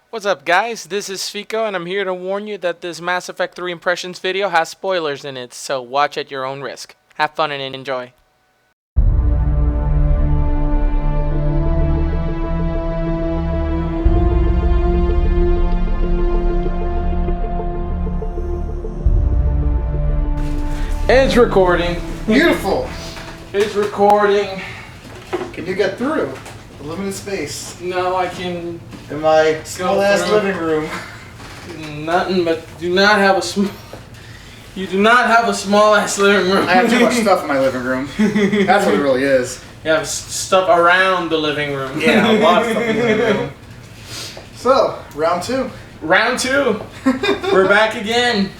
What's up, guys? This is Fico, and I'm here to warn you that this Mass Effect 3 Impressions video has spoilers in it, so watch at your own risk. Have fun and enjoy. It's recording. Beautiful. It's recording. Can you get through the limited space No, I can. in my small-ass living room? Nothing but do not have a small. You do not have a small ass living room. I have too much stuff in my living room. That's what it really is. You have stuff around the living room. Yeah, a lot of stuff in the living room. So, round two. Round two. We're back again.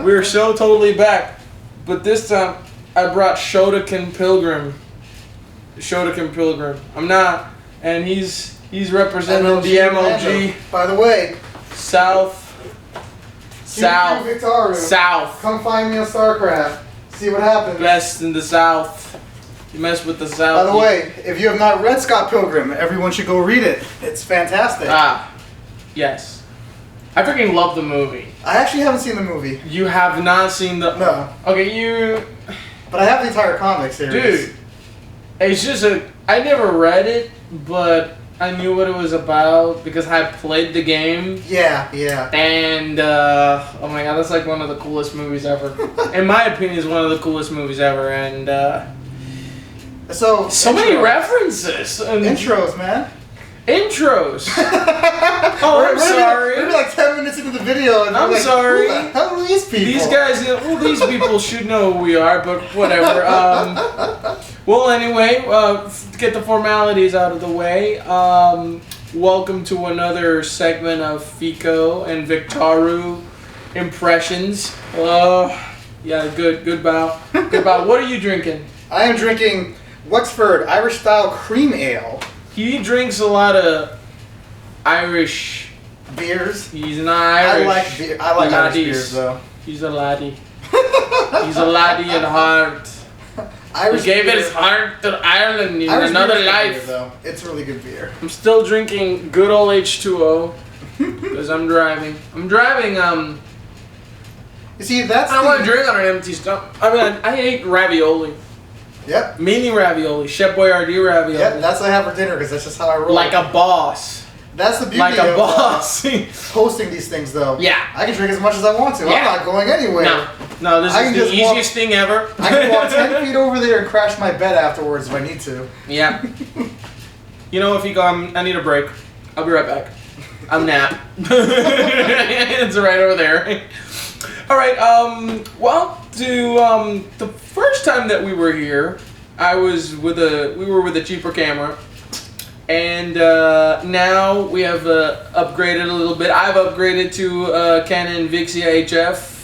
We're so totally back. But this time, I brought Shotokan Pilgrim. Shotokan Pilgrim. I'm not. And he's representing the MLG. By the way, South. Vicktaru. South. Come find me on StarCraft. See what happens. Best in the South. You mess with the South. By the way, if you have not read Scott Pilgrim, everyone should go read it. It's fantastic. Yes. I freaking love the movie. I actually haven't seen the movie. You have not seen the... No. Okay, But I have the entire comic series. Dude, it's just I never read it, but I knew what it was about because I played the game. Yeah. And, oh my god, that's like one of the coolest movies ever. In my opinion, it's one of the coolest movies ever, and, so many references. And Intros, man. Intros. Oh, I'm sorry. We're like 10 minutes into the video, and I'm like, sorry. Who the hell are these people? These guys, well, these people should know who we are, but whatever. Well, anyway, to get the formalities out of the way, welcome to another segment of Fico and Vicktaru impressions. Yeah, good bow. Good bow. What are you drinking? I am drinking Wexford Irish Style Cream Ale. He drinks a lot of Irish beers. He's not Irish. I like beer. I like Irish beers though. He's a laddie. He's a laddie at heart. Irish he gave beer. his heart to Ireland in Irish another beer life. Beer, though. It's really good beer. I'm still drinking good old H2O because I'm driving. You see, that's I don't want to drink on an empty stomach. I mean, I hate ravioli. Yep. Mini ravioli, Chef Boyardee ravioli. Yep, that's what I have for dinner because that's just how I roll. Like a boss. That's the beauty like a of boss. Posting these things, though. Yeah. I can drink as much as I want to. Yeah. I'm not going anywhere. No, this is the easiest thing ever. I can walk 10 feet over there and crash my bed afterwards if I need to. Yeah. You know, if you go, I need a break. I'll be right back. I'm nap. It's right over there. All right. Well, the first time that we were here, we were with a cheaper camera, and now we have upgraded a little bit. I've upgraded to Canon Vixia HF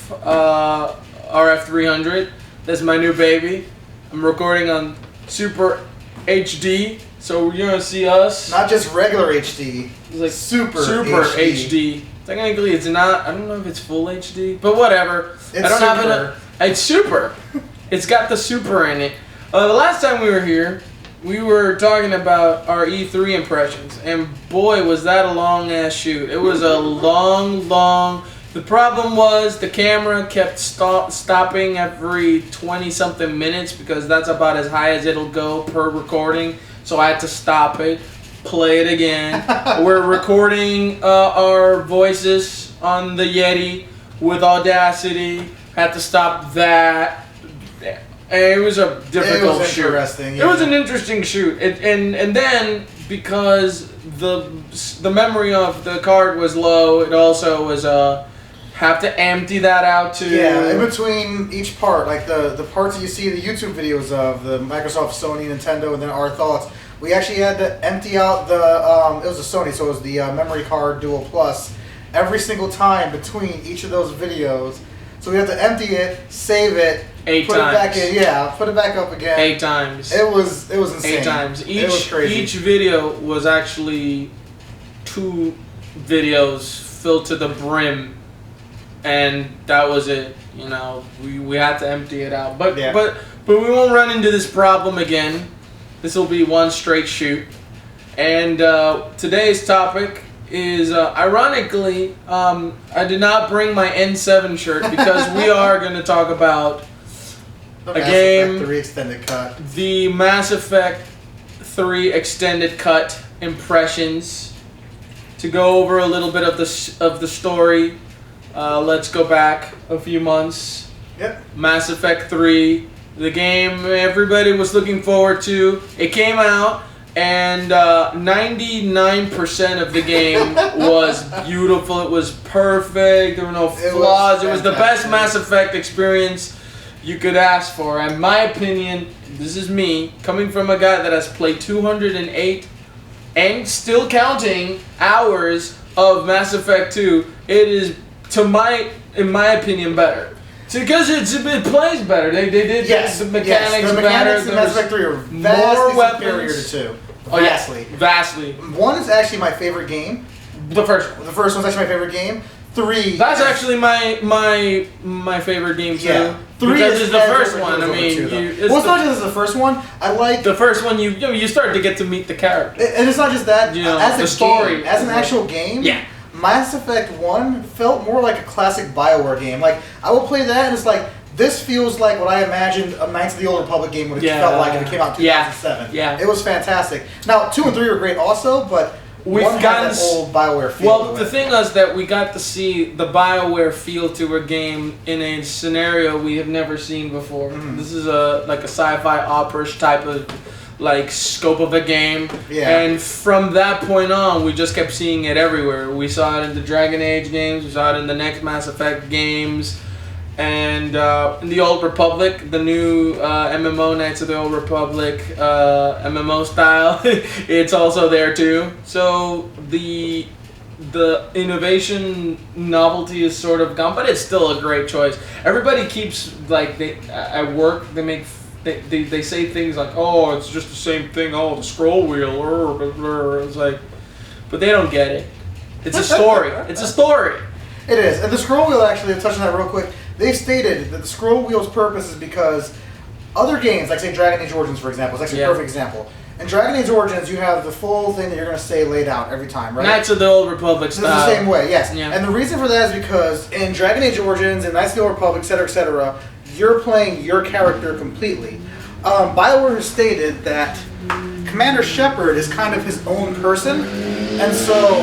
RF300. That's my new baby. I'm recording on Super HD, so you're gonna see us. Not just regular HD. It's like Super HD. Technically, it's not. I don't know if it's full HD, but whatever. It's I don't super. It's super. It's got the super in it. The last time we were here, we were talking about our E3 impressions, and boy, was that a long ass shoot. It was a long. The problem was the camera kept stopping every 20-something minutes because that's about as high as it'll go per recording. So I had to stop it, play it again. We're recording our voices on the Yeti with Audacity. Had to stop that. It was a difficult shoot. Interesting. Yeah. It was an interesting shoot. And then because the memory of the card was low, it also was have to empty that out too. Yeah, in between each part, like the parts that you see the YouTube videos of, the Microsoft, Sony, Nintendo, and then our thoughts, we actually had to empty out the, it was a Sony, so it was the memory card Dual Plus, every single time between each of those videos. So we had to empty it, save it, put it back in, put it back up again. 8 times. It was insane. 8 times. It was crazy. Each video was actually 2 videos filled to the brim. And that was it. You know, we had to empty it out. But we won't run into this problem again. This will be one straight shoot. And today's topic is, ironically, I did not bring my N7 shirt because we are going to talk about The a Mass game, Effect 3 extended cut. the Mass Effect 3 extended cut impressions. To go over a little bit of the story, let's go back a few months. Yep. Mass Effect 3, the game everybody was looking forward to. It came out, and 99% of the game was beautiful. It was perfect. There were no flaws. It was the best Mass Effect experience you could ask for. In my opinion, this is me, coming from a guy that has played 208 and still counting hours of Mass Effect 2, it is, in my opinion, better. Because it plays better. They did the mechanics the better. mechanics in Mass Effect 3 are vastly superior to 2. Vastly. Vastly. 1 is actually my favorite game. The first one. The first one's actually my favorite game. 3. That's actually my favorite game too. Yeah. 3 because is it's the first one. I mean, it's not just the first one. I like the first one. You start to get to meet the character. And it's not just that. You know, as the a story, game, as an actual game. Yeah. Mass Effect 1 felt more like a classic Bioware game. Like, I will play that and it's like, this feels like what I imagined a Knights of the Old Republic game would have felt like if it came out in 2007. Yeah. It was fantastic. Now, 2 and 3 were great also, but We've one gotten has that old Bioware feel. Well, the thing is that we got to see the Bioware feel to a game in a scenario we have never seen before. Mm. This is a sci-fi opera-ish type of scope of a game. Yeah. And from that point on, we just kept seeing it everywhere. We saw it in the Dragon Age games. We saw it in the next Mass Effect games. And in the Old Republic, the new MMO Knights of the Old Republic MMO style, it's also there too. So the innovation novelty is sort of gone, but it's still a great choice. Everybody keeps at work they say things like, "Oh, it's just the same thing. Oh, the scroll wheel." It's like, but they don't get it. It's a story. It's a story. It is. And the scroll wheel, actually, to touch on that real quick, they've stated that the scroll wheel's purpose is because other games, like say Dragon Age Origins, for example, is actually a perfect example. In Dragon Age Origins, you have the full thing that you're going to say laid out every time, right? Knights of the Old Republic style. It's the same way, yes. Yeah. And the reason for that is because in Dragon Age Origins and Knights of the Old Republic, etc., you're playing your character completely. Bioware has stated that Commander Shepard is kind of his own person, and so...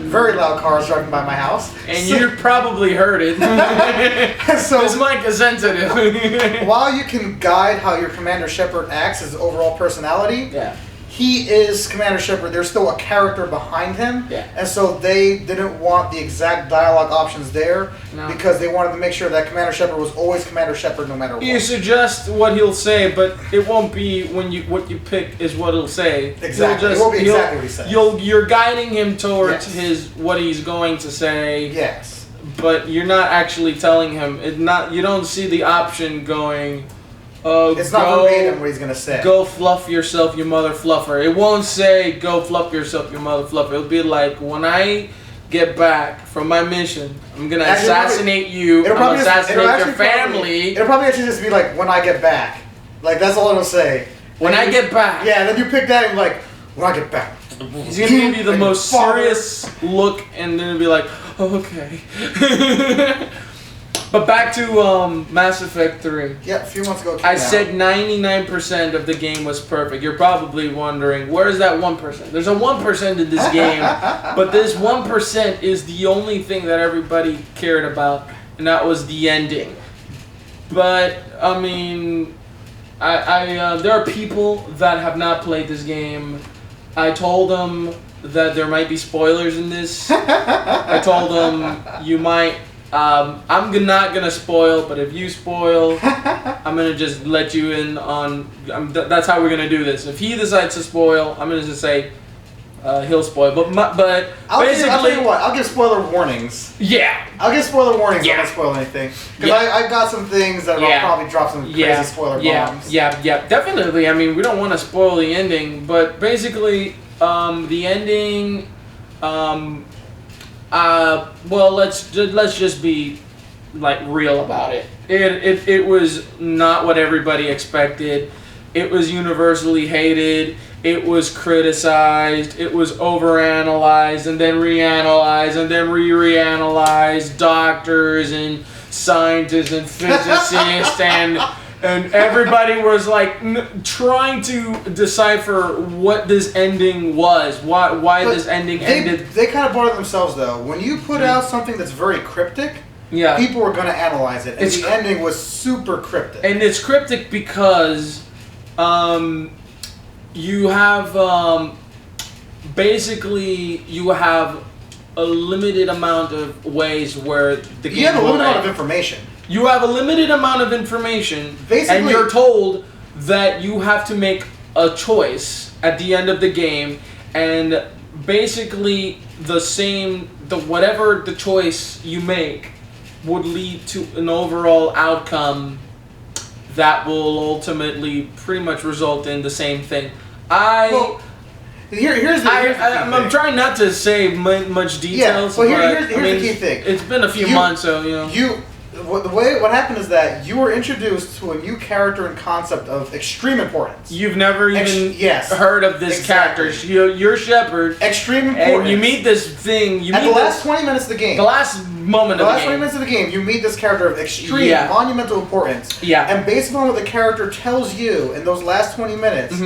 Very loud cars driving by my house. And you probably heard it. So, this mic is sensitive. While you can guide how your Commander Shepard acts, his overall personality, Yeah. he is Commander Shepard. There's still a character behind him. Yeah. And so they didn't want the exact dialogue options there because they wanted to make sure that Commander Shepard was always Commander Shepard no matter what. You suggest what he'll say, but it won't be what you pick is what he'll say. Exactly. It won't be exactly what he says. You're guiding him towards what he's going to say. Yes. But you're not actually telling him. You don't see the option going. It's not verbatim what he's going to say. Go fluff yourself, you mother fluffer. It won't say, go fluff yourself, you mother fluffer. It'll be like, when I get back from my mission, I'm going to assassinate you. I'm going to assassinate your family. It'll probably actually just be like, when I get back. Like, that's all it'll say. When I get back. Yeah, then you pick that and you're like, when I get back. He's going to give you the most serious look, and then it'll be like, oh, okay. But back to Mass Effect 3. Yeah, a few months ago. I said 99% of the game was perfect. You're probably wondering, where's that 1%? There's a 1% in this game, but this 1% is the only thing that everybody cared about, and that was the ending. But, I mean, there are people that have not played this game. I told them that there might be spoilers in this. I told them you might... I'm not gonna spoil, but if you spoil, I'm gonna just let you in on. That's how we're gonna do this. If he decides to spoil, I'm gonna just say he'll spoil. But I'll basically, I'll tell you what. I'll give spoiler warnings. Yeah. I'll give spoiler warnings. Yeah. I don't spoil anything because I've got some things that I'll probably drop some crazy spoiler bombs. Yeah, definitely. I mean, we don't want to spoil the ending, but basically, the ending. Well, let's just be real about it. It was not what everybody expected. It was universally hated. it was criticized, it was overanalyzed, and then reanalyzed, and then reanalyzed. Doctors and scientists and physicists and everybody was like trying to decipher what this ending was, why this ending ended. They kind of brought it themselves though. When you put out something that's very cryptic, people were going to analyze it, and the ending was super cryptic. And it's cryptic because you have basically you have a limited amount of ways where the game. You have a limited amount of information. You have a limited amount of information, basically, and you're told that you have to make a choice at the end of the game, and basically whatever the choice you make would lead to an overall outcome that will ultimately pretty much result in the same thing. Here's the key I'm trying not to say much details. Yeah, here's the key thing. It's been a few months, so what happened is that you were introduced to a new character and concept of extreme importance. You've never even heard of this character. You're Shepard. Extreme importance. And you meet this thing. At the last 20 minutes of the game. The last moment of the game. 20 minutes of the game, you meet this character of extreme, monumental importance. Yeah. And based on what the character tells you in those last 20 minutes,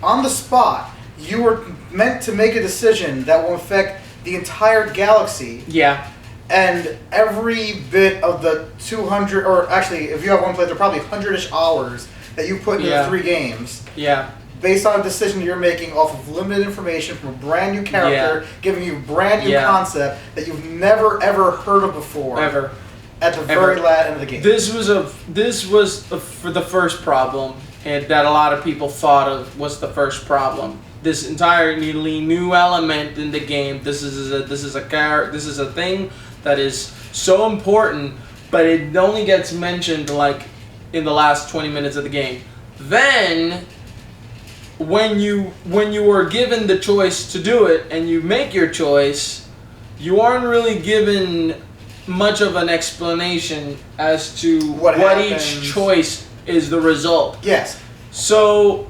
on the spot, you were meant to make a decision that will affect the entire galaxy. Yeah. And every bit of the 200, or actually, if you have one playthrough, probably 100-ish hours that you put into the 3 games. Yeah. Based on a decision you're making off of limited information from a brand new character, giving you a brand new concept that you've never ever heard of before. Ever. At the very last end of the game. This was for the first problem, and that a lot of people thought of was the first problem. This entirely new element in the game. This is a thing that is so important, but it only gets mentioned like in the last 20 minutes of the game. Then, when you were given the choice to do it and you make your choice, you aren't really given much of an explanation as to what each choice is the result. Yes. So,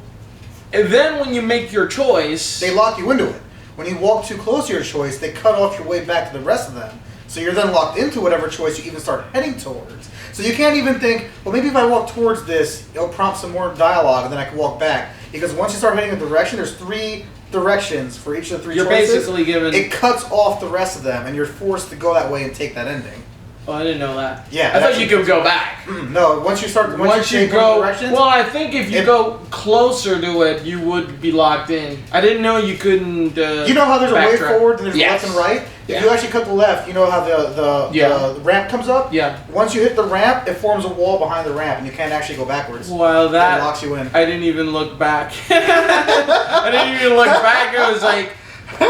and then when you make your choice, they lock you into it. When you walk too close to your choice, they cut off your way back to the rest of them. So you're then locked into whatever choice you even start heading towards. So you can't even think, well, maybe if I walk towards this, it'll prompt some more dialogue, and then I can walk back. Because once you start heading a direction, there's 3 directions for each of the 3 choices. You're basically given. It cuts off the rest of them, and you're forced to go that way and take that ending. Oh, I didn't know that. Yeah, I thought you could go back. No, once you take go directions. Well, I think if you go closer to it, you would be locked in. I didn't know you couldn't. You know how there's a way forward and there's left and right. Yeah. If you actually cut the left, you know how the ramp comes up. Yeah. Once you hit the ramp, it forms a wall behind the ramp, and you can't actually go backwards. Well, that locks you in. I didn't even look back. I didn't even look back. It was like,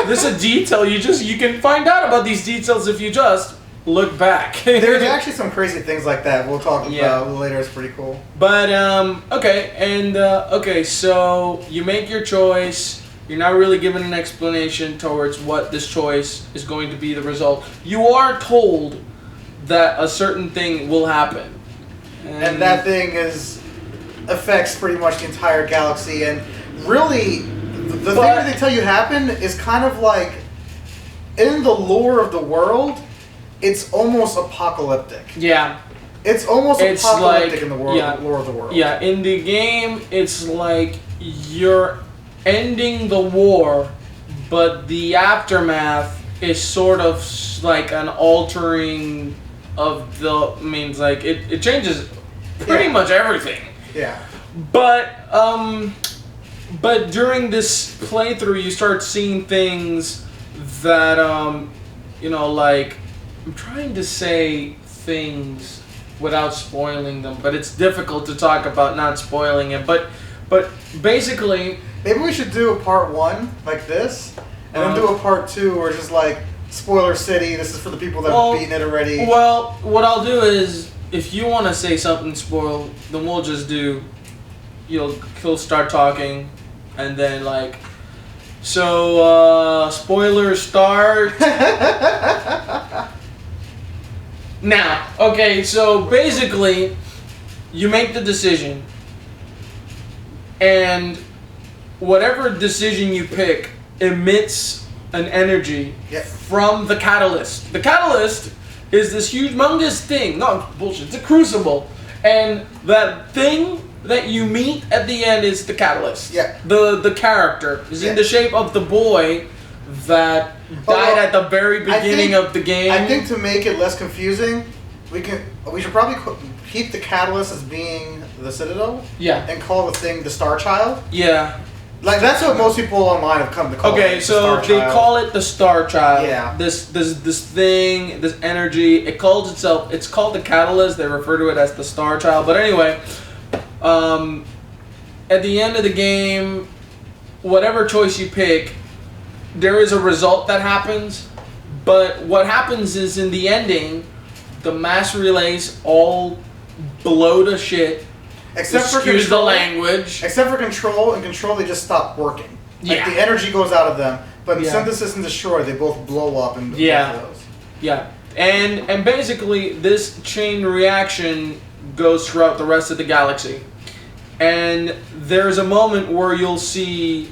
this is a detail. You can find out about these details if you just look back. There's actually some crazy things like that we'll talk about later. It's pretty cool. But okay, so you make your choice. You're not really given an explanation towards what this choice is going to be the result. You are told that a certain thing will happen, and that thing affects pretty much the entire galaxy. And really, the thing that they tell you happen is kind of like in the lore of the world. It's almost apocalyptic. Yeah. It's almost apocalyptic in the world, lore of the world. Yeah, in the game, it's like you're ending the war, but the aftermath is sort of like an altering of the... means like it changes pretty much everything. Yeah. But during this playthrough, you start seeing things that, like... I'm trying to say things without spoiling them, but it's difficult to talk about not spoiling it. But basically, maybe we should do a part 1 like this, and then do a part 2 where it's just like spoiler city. This is for the people that have beaten it already. Well, what I'll do is, if you want to say something spoiled, then we'll just do. He'll start talking, and then like. So spoilers start. Now, okay, so basically, you make the decision, and whatever decision you pick emits an energy from the catalyst. The catalyst is this humongous thing. No, bullshit. It's a crucible. And that thing that you meet at the end is the catalyst. Yeah. The character is in the shape of the boy that died at the very beginning of the game. I think to make it less confusing, we should probably keep the catalyst as being the Citadel. Yeah. And call the thing the Star Child. Yeah. Like that's what most people online have come to call it. Okay, so they call it the Star Child. Yeah. This thing, this energy. It's called the catalyst. They refer to it as the Star Child. But anyway, at the end of the game, whatever choice you pick, there is a result that happens. But what happens is in the ending, the mass relays all blow to shit. Except for excuse control, the language. Except for control, and control they just stop working. Like Yeah. the energy goes out of them, but Yeah. synthesis and destroy they both blow up and Yeah. both of those. Yeah, and basically this chain reaction goes throughout the rest of the galaxy, and there's a moment where you'll see,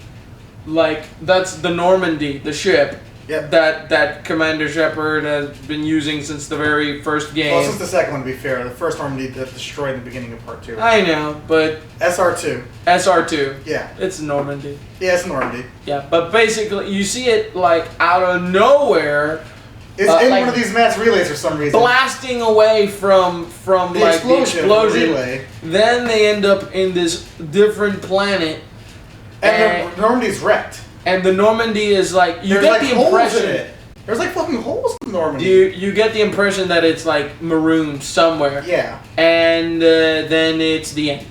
like that's the Normandy, the ship. Yep. That Commander Shepard has been using since the very first game. Well, since the second one, to be fair, the first Normandy that destroyed in the beginning of part 2. I know, but SR2. SR2. Yeah. It's Normandy. Yeah, it's Normandy. Yeah, but basically you see it like out of nowhere. It's in like one of these mass relays for some reason. Blasting away from the like the explosion. relay. Then they end up in this different planet, And the Normandy's wrecked. and the Normandy is like you There's get like the holes in impression. it. There's like fucking holes in Normandy. You get the impression that it's like marooned somewhere. Yeah. And then it's the end.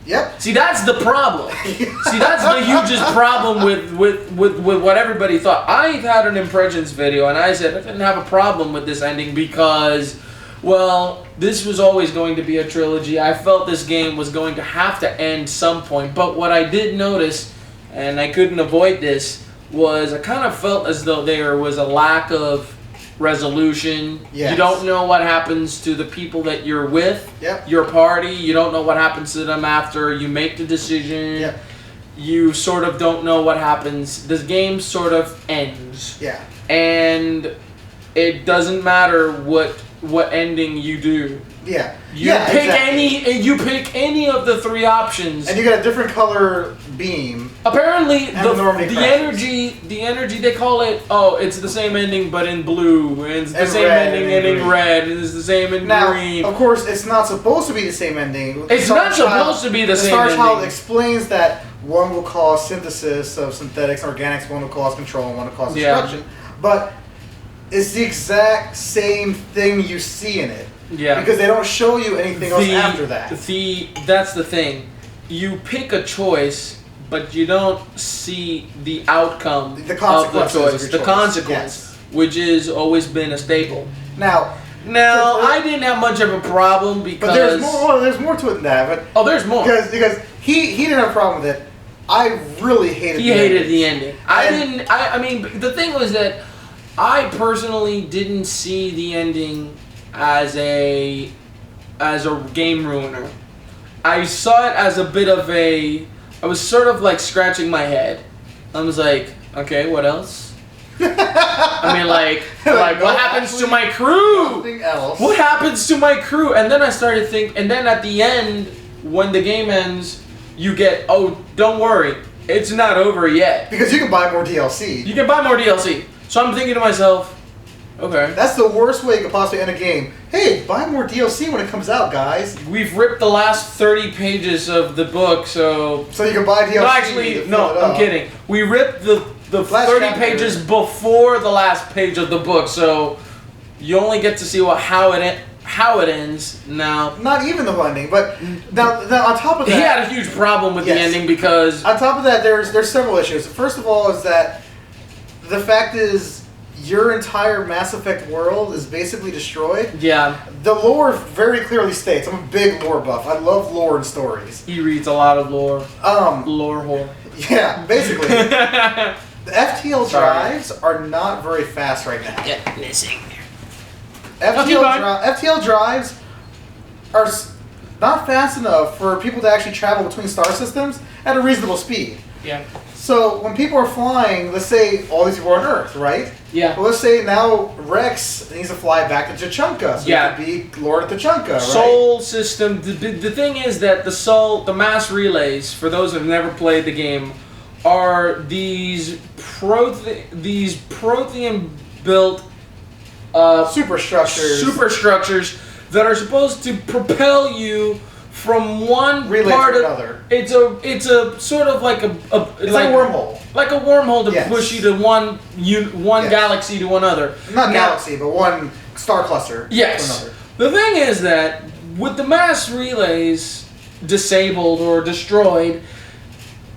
Yep. See, that's the problem. See, that's the hugest problem with what everybody thought. I had an impressions video, and I said I didn't have a problem with this ending because, well, this was always going to be a trilogy. I felt this game was going to have to end some point. But what I did notice, and I couldn't avoid this, was I kind of felt as though there was a lack of resolution. Yes. You don't know what happens to the people that you're with, Yep. your party. You don't know what happens to them after you make the decision. Yep. You sort of don't know what happens. This game sort of ends. Yeah. And it doesn't matter what ending you do. Yeah. You yeah, pick exactly. you pick any of the three options. And you got a different color beam. Apparently, And the Normandy crashes. the energy they call it. Oh, it's the same ending, but in blue, and it's the And same red ending and and in green. red, and it's the same in Now, green. of course, it's not supposed to be the same ending. It's not supposed to be the same Star Child ending. explains that one will cause synthesis of synthetics and organics, one will cause control, and one will cause Yeah. destruction. But it's the exact same thing you see in it. Yeah. Because they don't show you anything else after that. That's the thing. You pick a choice, but you don't see the outcome The of the consequences of choice. your The choice, consequence, which has always been a staple. Now, Now, I didn't have much of a problem because. but there's more. Well, there's more to it than that. But Oh, there's more. because he didn't have a problem with it. I really hated. He the hated ending. the ending. I mean, the thing was that I personally didn't see the ending as a game ruiner. I saw it as a bit of a. I was sort of like scratching my head. I was like, okay, what else? I mean, like what happens to my crew? Nothing else. What happens to my crew? And then I started thinking, and then at the end, when the game ends, you get, oh, don't worry, it's not over yet. Because you can buy more DLC. You can buy more DLC. So I'm thinking to myself, okay. That's the worst way you could possibly end a game. Hey, buy more DLC when it comes out, guys. We've ripped the last 30 pages of the book, so... So you can buy DLC. No, actually, no, I'm kidding. We ripped the Flash 30 chapter. pages before the last page of the book, so you only get to see how it ends. Now, Not even the whole ending, but now on top of that, he had a huge problem with the Yes. ending because... on top of that, there's several issues. First of all, is that the fact is your entire Mass Effect world is basically destroyed. Yeah, The lore very clearly states, I'm a big lore buff. I love lore and stories. he reads a lot of lore. Lore whore. Yeah, basically. The FTL Sorry. drives are not very fast right now. Yeah, missing. FTL drives are not fast enough for people to actually travel between star systems at a reasonable speed. Yeah. So when people are flying, let's say all these people are on Earth, right? Yeah. Well, let's say now Rex needs to fly back to Tachanka, so he could be Lord of Tachanka, right? Soul system. The thing is that the mass relays, for those who have never played the game, are these Prothean built superstructures that are supposed to propel you from one relay part to of another. It's a sort of like it's like a wormhole. Like a wormhole to Yes. push you to one Yes. galaxy to another. Not galaxy, but one star cluster Yes. to another. The thing is that with the mass relays disabled or destroyed,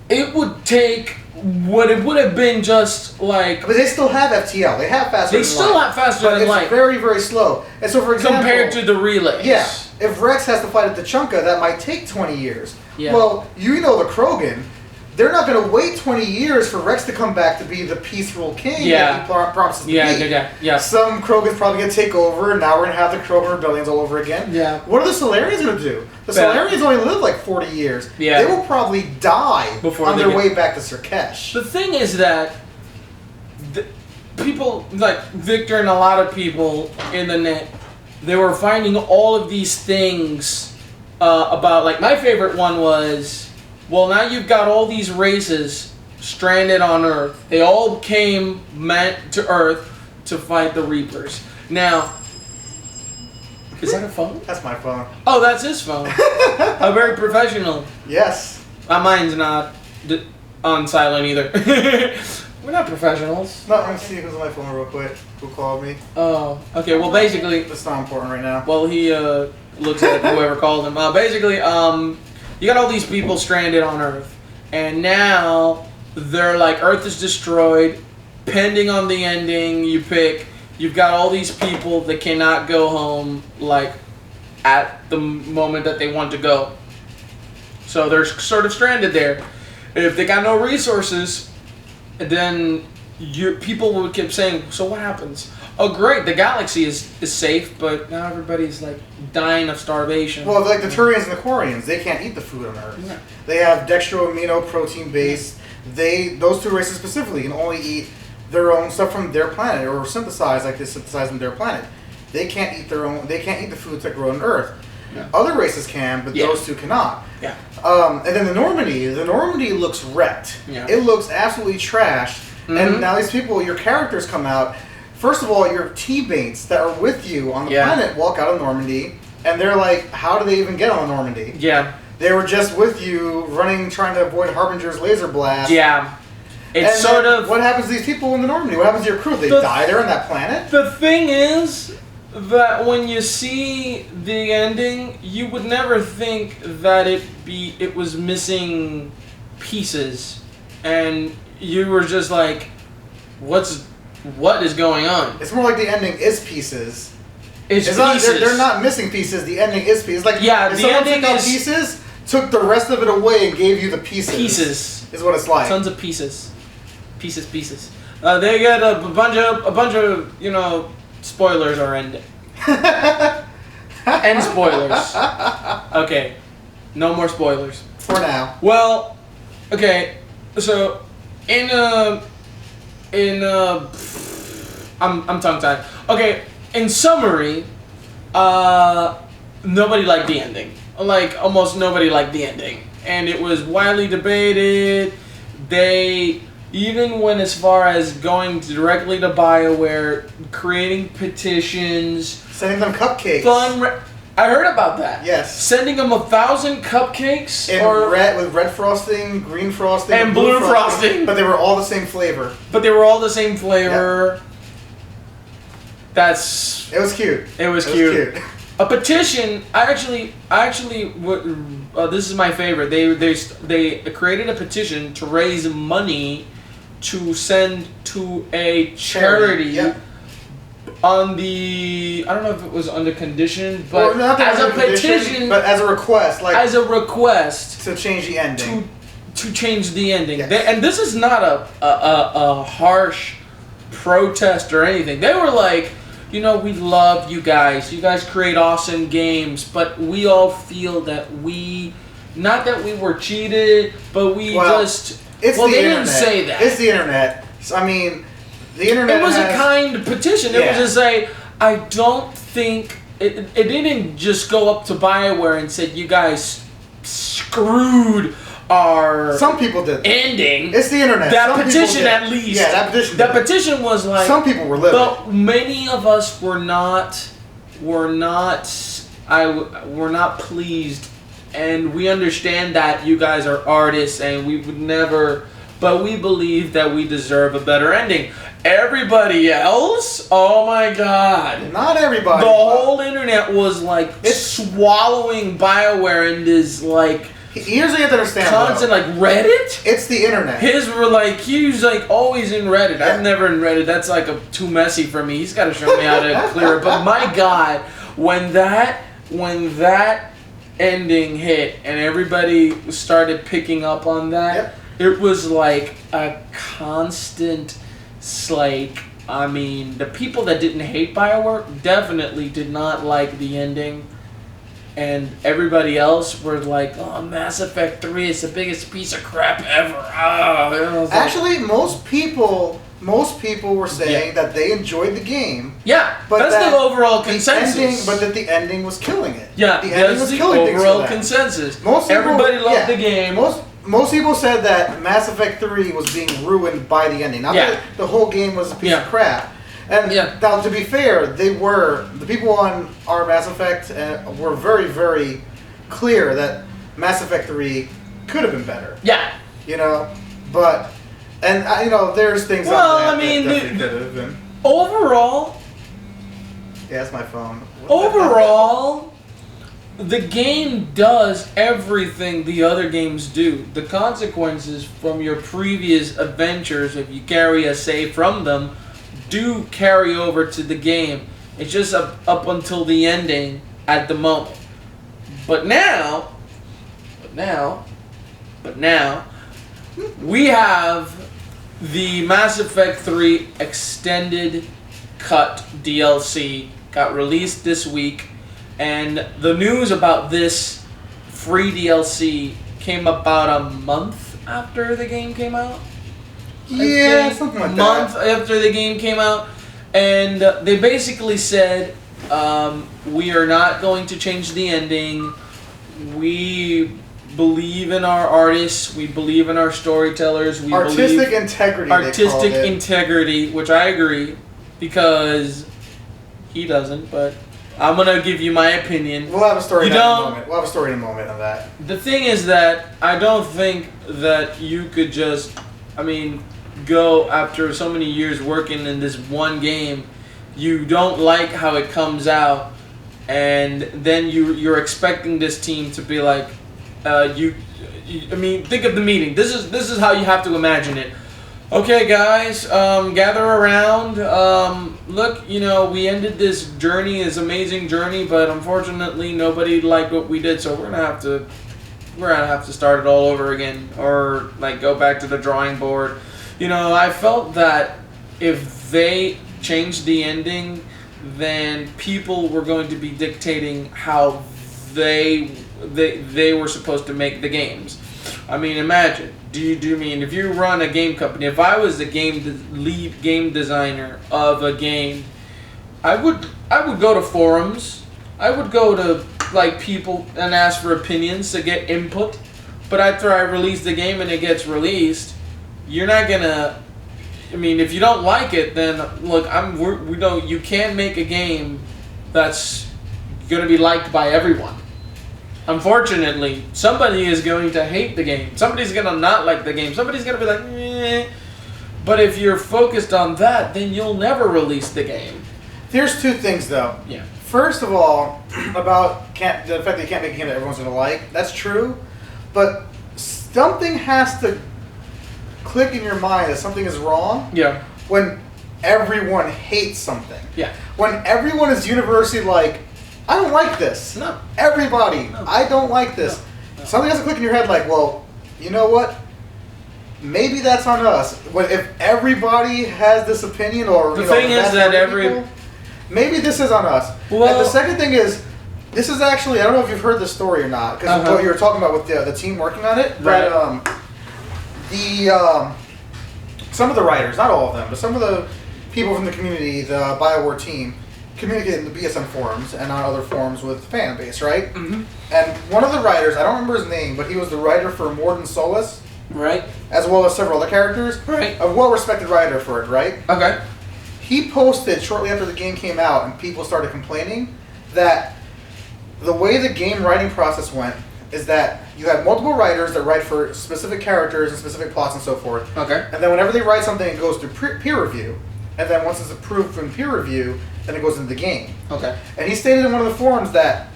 it would take what it would have been just like. But they still have FTL. They have faster. They still have faster than light. It's very, very slow. And so, for example, compared to the relays. Yeah. If Rex has to fight at Tachanka, that might take 20 years. Yeah. Well, you know the Krogan, they're not going to wait 20 years for Rex to come back to be the peaceful king that he promises to be. Yeah. Some Krogan's probably going to take over, and now we're going to have the Krogan rebellions all over again. Yeah. What are the Solarians going to do? The Solarians only live like 40 years. Yeah. They will probably die on their way back to Surkesh. The thing is that people, like Victor and a lot of people in the net, they were finding all of these things about, like, my favorite one was, well, now you've got all these races stranded on Earth. They all came meant to Earth to fight the Reapers. Now, is that a phone? That's my phone. Oh, that's his phone. How very professional. Yes. Mine's not on silent either. We're not professionals. No, I'm going to see who's on my phone real quick. Who called me? Oh, okay. Well, basically, it's not important right now. Well, he looks at whoever called him. Basically, you got all these people stranded on Earth, and now they're like, Earth is destroyed. Pending on the ending you pick, you've got all these people that cannot go home, like, at the moment that they want to go. So they're sort of stranded there. If they got no resources, then people would keep saying, so what happens? Oh, great, the galaxy is safe, but now everybody's like dying of starvation. Well, like the Turians and the Quarians, they can't eat the food on Earth. Yeah. They have dextro-amino protein based. Those two races specifically can only eat their own stuff from their planet, or synthesize like they synthesize on their planet. They can't eat their own. They can't eat the foods that grow on Earth. Yeah. Other races can, but those two cannot. Yeah. And then the Normandy looks wrecked. Yeah. It looks absolutely trashed. Mm-hmm. And now these people, your characters come out. First of all, your teammates that are with you on the planet walk out of Normandy, and they're like, how do they even get on the Normandy? Yeah. They were just with you, running, trying to avoid Harbinger's laser blast. Yeah. It's sort of... What happens to these people in the Normandy? What happens to your crew? They die there on that planet? The thing is that when you see the ending, you would never think that it was missing pieces. And you were just like, what is going on? It's more like the ending is pieces. It's pieces. They're not missing pieces. The ending is pieces. Like, yeah, if the someone ending took out is pieces, took the rest of it away, and gave you the pieces. Pieces is what it's like. Tons of pieces. Pieces. They get a bunch of spoilers are ending. End spoilers. Okay, no more spoilers for now. Well, okay, so I'm tongue-tied. Okay, in summary, nobody liked the ending. Like, almost nobody liked the ending. And it was widely debated. They even went as far as going directly to Bioware, creating petitions. Sending them cupcakes. I heard about that. Yes. Sending them 1,000 cupcakes. With red frosting, green frosting, and blue frosting. But they were all the same flavor. Yep. It was cute. It was cute. A petition. I actually. This is my favorite. They created a petition to raise money to send to a charity. Yep. On the, I don't know if it was under condition, but as a petition, but as a request, to change the ending. To change the ending. Yes. And this is not a harsh protest or anything. They were like, we love you guys. You guys create awesome games, but we all feel that not that we were cheated, but It's well, the they internet. didn't say that. It's the internet. So, I mean, the internet. It was has, a kind petition. It was to say, I don't think it didn't just go up to Bioware and said, you guys screwed our some people did ending. It's the internet. That some petition, at least. Yeah, that petition. That petition was like. Some people were livid. But many of us were not. Were not pleased, and we understand that you guys are artists, and we would never. But we believe that we deserve a better ending. Everybody else, oh my God! Not everybody. The whole internet was like swallowing Bioware in this like. Here's what you have to understand. Constant like Reddit. It's the internet. His were like he was like always in Reddit. I'm never in Reddit. That's like too messy for me. He's got to show me how to clear it. But my God, when that ending hit and everybody started picking up on that, it was like a constant like. I mean, the people that didn't hate Bioware definitely did not like the ending. And everybody else were like, "Oh, Mass Effect 3 is the biggest piece of crap ever." Oh, actually, most people were saying that they enjoyed the game. Yeah, but that's the overall consensus. But that the ending was killing it. Yeah, the ending was killing things. Overall consensus. Most people, everybody loved the game. Most people said that Mass Effect 3 was being ruined by the ending. Not that the whole game was a piece of crap. And now, to be fair, the people on our Mass Effect were very, very clear that Mass Effect 3 could have been better. Yeah. You know, but, and, you know, there's things that could have been. Overall. Yeah, that's my phone. Overall, the game does everything the other games do. The consequences from your previous adventures, if you carry a save from them, do carry over to the game. It's just up until the ending at the moment. But now, we have the Mass Effect 3 Extended Cut DLC got released this week, and the news about this free DLC came about a month after the game came out. Yeah, something like that. A month after the game came out, and they basically said, we are not going to change the ending. We believe in our artists. We believe in our storytellers. We artistic integrity. Artistic integrity, which I agree, because he doesn't. But I'm gonna give you my opinion. We'll have a story in a moment. We'll have a story in a moment on that. The thing is that I don't think that you could just, go after so many years working in this one game. You don't like how it comes out, and then you're expecting this team to be like, think of the meeting. This is how you have to imagine it. Okay, guys, gather around. Look, we ended this journey, this amazing journey, but unfortunately nobody liked what we did, so we're gonna have to start it all over again, or go back to the drawing board. I felt that if they changed the ending, then people were going to be dictating how they were supposed to make the games. Imagine. If you run a game company, if I was the lead game designer of a game, I would go to forums. I would go to people and ask for opinions to get input. But after I release the game and it gets released, you're not gonna. If you don't like it, then look, you can't make a game that's gonna be liked by everyone. Unfortunately, somebody is going to hate the game. Somebody's going to not like the game. Somebody's going to be like, meh. But if you're focused on that, then you'll never release the game. There's two things, though. Yeah. First of all, about the fact that you can't make a game that everyone's going to like. That's true. But something has to click in your mind that something is wrong. Yeah. When everyone hates something. Yeah. When everyone is universally like, I don't like this. No. Everybody, no. I don't like this. No. Something has to click in your head like, well, you know what? Maybe that's on us. If everybody has this opinion, or the thing is that maybe this is on us. Well, and the second thing is, this is actually, I don't know if you've heard this story or not, because what you were talking about with the team working on it, right. but some of the writers, not all of them, but some of the people from the community, the Bioware team, communicated in the BSN forums and on other forums with the fan base, right? Mm-hmm. And one of the writers, I don't remember his name, but he was the writer for Morden Solis, Right. as well as several other characters. Right. A well-respected writer for it, right? Okay. He posted shortly after the game came out and people started complaining that the way the game writing process went is that you have multiple writers that write for specific characters and specific plots and so forth. Okay. And then whenever they write something, it goes through peer review. And then once it's approved from peer review, then it goes into the game. Okay. And he stated in one of the forums that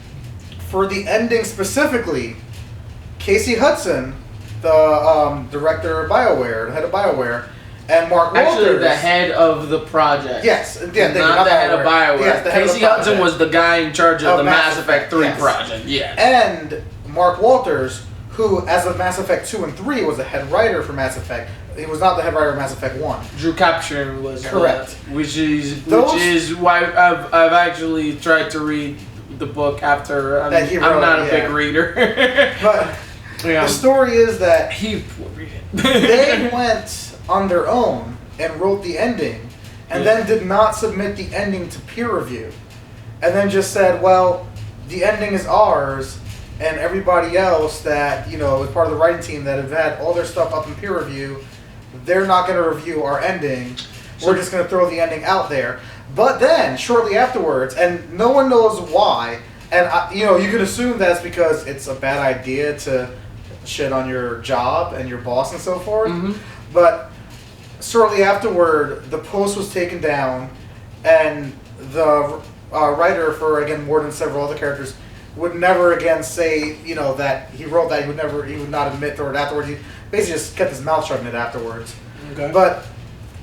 for the ending specifically, Casey Hudson, the director of Bioware, the head of Bioware, and Mark Walters. Actually, the head of the project. Yes, yeah, not the head of Bioware. Yes, the head Casey of the Hudson project. was the guy in charge of the Mass Effect 3 yes. project. Yeah. And Mark Walters, who, as of Mass Effect 2 and 3, was the head writer for Mass Effect. He was not the head writer of Mass Effect 1. Drew Capture was correct. Which is why I've actually tried to read the book after. I'm not a big reader. But yeah. the story is that He they went on their own and wrote the ending, and then did not submit the ending to peer review, and then just said, "Well, the ending is ours." And everybody else that, was part of the writing team that have had all their stuff up in peer review, they're not going to review our ending. We're just going to throw the ending out there. But then, shortly afterwards, and no one knows why, and you can assume that's because it's a bad idea to shit on your job and your boss and so forth. Mm-hmm. But shortly afterward, the post was taken down, and the writer for, again, more than several other characters, would never again say, that he wrote that. He would not admit to it afterwards. He basically just kept his mouth shut in it afterwards. Okay. But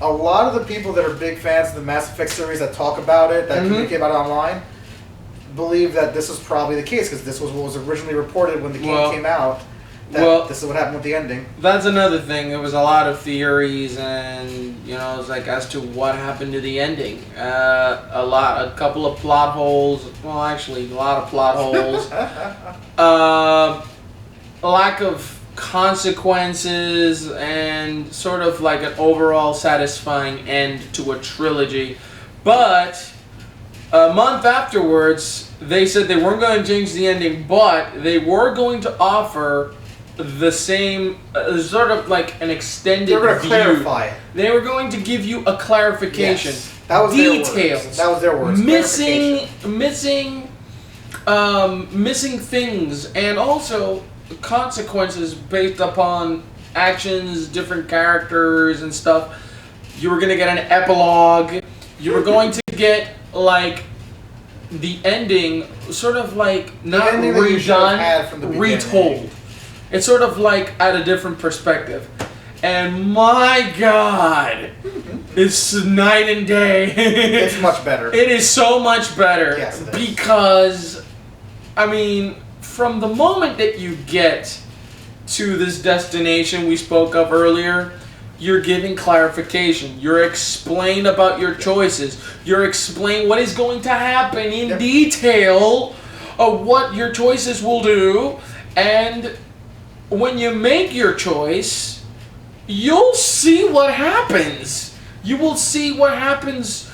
a lot of the people that are big fans of the Mass Effect series that talk about it, that communicate about it online, believe that this is probably the case, because this was what was originally reported when the game came out. This is what happened with the ending. That's another thing. There was a lot of theories, and it's like as to what happened to the ending. A couple of plot holes. Well, actually, a lot of plot holes. A lack of consequences, and sort of like an overall satisfying end to a trilogy. But a month afterwards, they said they weren't going to change the ending, but they were going to offer the same, sort of like an extended view. They were going to clarify it. They were going to give you a clarification. Yes, that was details. Their words. That was their words. Missing things, and also consequences based upon actions, different characters and stuff. You were going to get an epilogue. You were going to get like the ending, sort of like not redone, retold. It's sort of like at a different perspective. And my God, it's night and day. It's much better. It is so much better. Yes, it is. Because, from the moment that you get to this destination we spoke of earlier, you're giving clarification. You're explained about your choices. You're explained what is going to happen in detail of what your choices will do. And when you make your choice, you'll see what happens. You will see what happens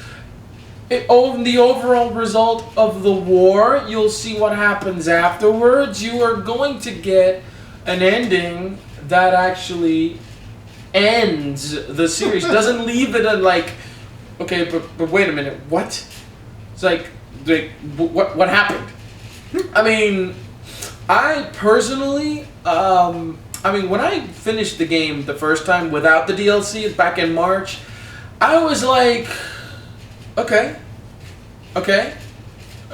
in the overall result of the war. You'll see what happens afterwards. You are going to get an ending that actually ends the series. Doesn't leave it like, okay, but wait a minute, what? It's like what happened? I personally, when I finished the game the first time without the DLC back in March, I was like, okay.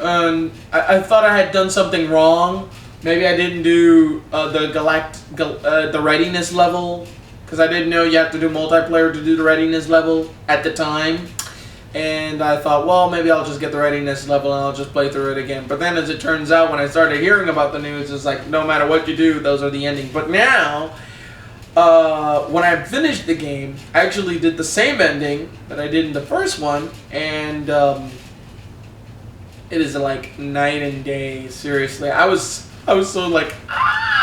I thought I had done something wrong. Maybe I didn't do the readiness level, because I didn't know you have to do multiplayer to do the readiness level at the time. And I thought, well, maybe I'll just get the readiness level and I'll just play through it again. But then as it turns out, when I started hearing about the news, it's like, no matter what you do, those are the endings. But now, when I finished the game, I actually did the same ending that I did in the first one. And it is like night and day, seriously. I was so like,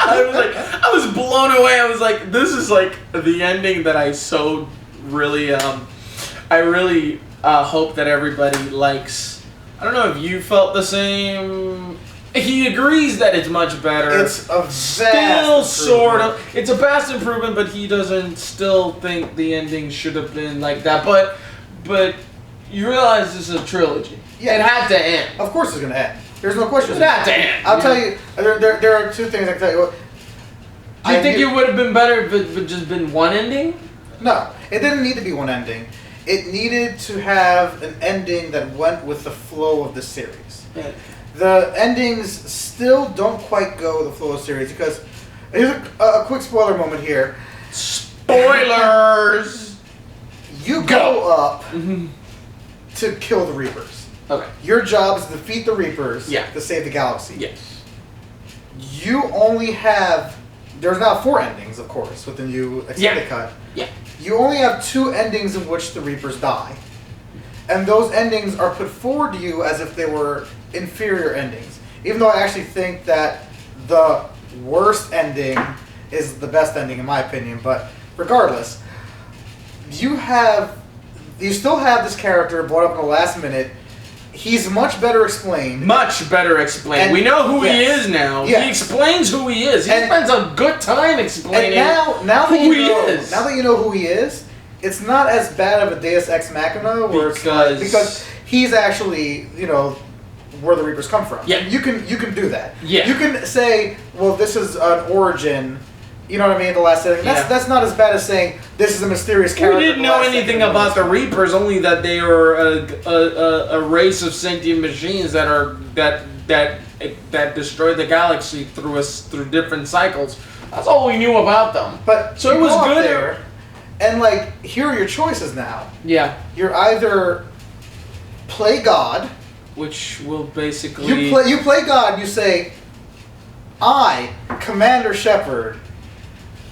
I was blown away. I was like, this is like the ending that I so really, I really hope that everybody likes. I don't know if you felt the same. He agrees that it's much better. It's a vast sort of. It's a vast improvement, but he doesn't still think the ending should have been like that. But you realize this is a trilogy. Yeah, it had to end. Of course, it's gonna end. There's no question. It had to end. I'll tell you. There are two things I can tell you. Do you think it would have been better if it just been one ending? No, it didn't need to be one ending. It needed to have an ending that went with the flow of the series. Yeah. The endings still don't quite go with the flow of the series because here's a quick spoiler moment here. Spoilers. You go up to kill the Reapers. Okay. Your job is to defeat the Reapers. Yeah. To save the galaxy. Yes. You only have. There's now 4 endings, of course, with the new extended cut. Yeah. You only have 2 endings in which the Reapers die. And those endings are put forward to you as if they were inferior endings. Even though I actually think that the worst ending is the best ending in my opinion. But regardless, you still have this character brought up in the last minute. He's much better explained. Much better explained. And we know who he is now. Yes. He explains who he is. He spends a good time explaining now that who he is. Now that you know who he is, it's not as bad of a Deus Ex Machina where because he's actually, where the Reapers come from. Yeah. You can do that. Yeah. You can say, well, this is an origin. You know what I mean? The last setting. That's not as bad as saying this is a mysterious character. We didn't know anything about the Reapers, only that they are a race of sentient machines that destroy the galaxy through different cycles. That's all we knew about them. But so it was good. There, and here are your choices now. Yeah. You're either play God, which will basically you play God. You say, I, Commander Shepard,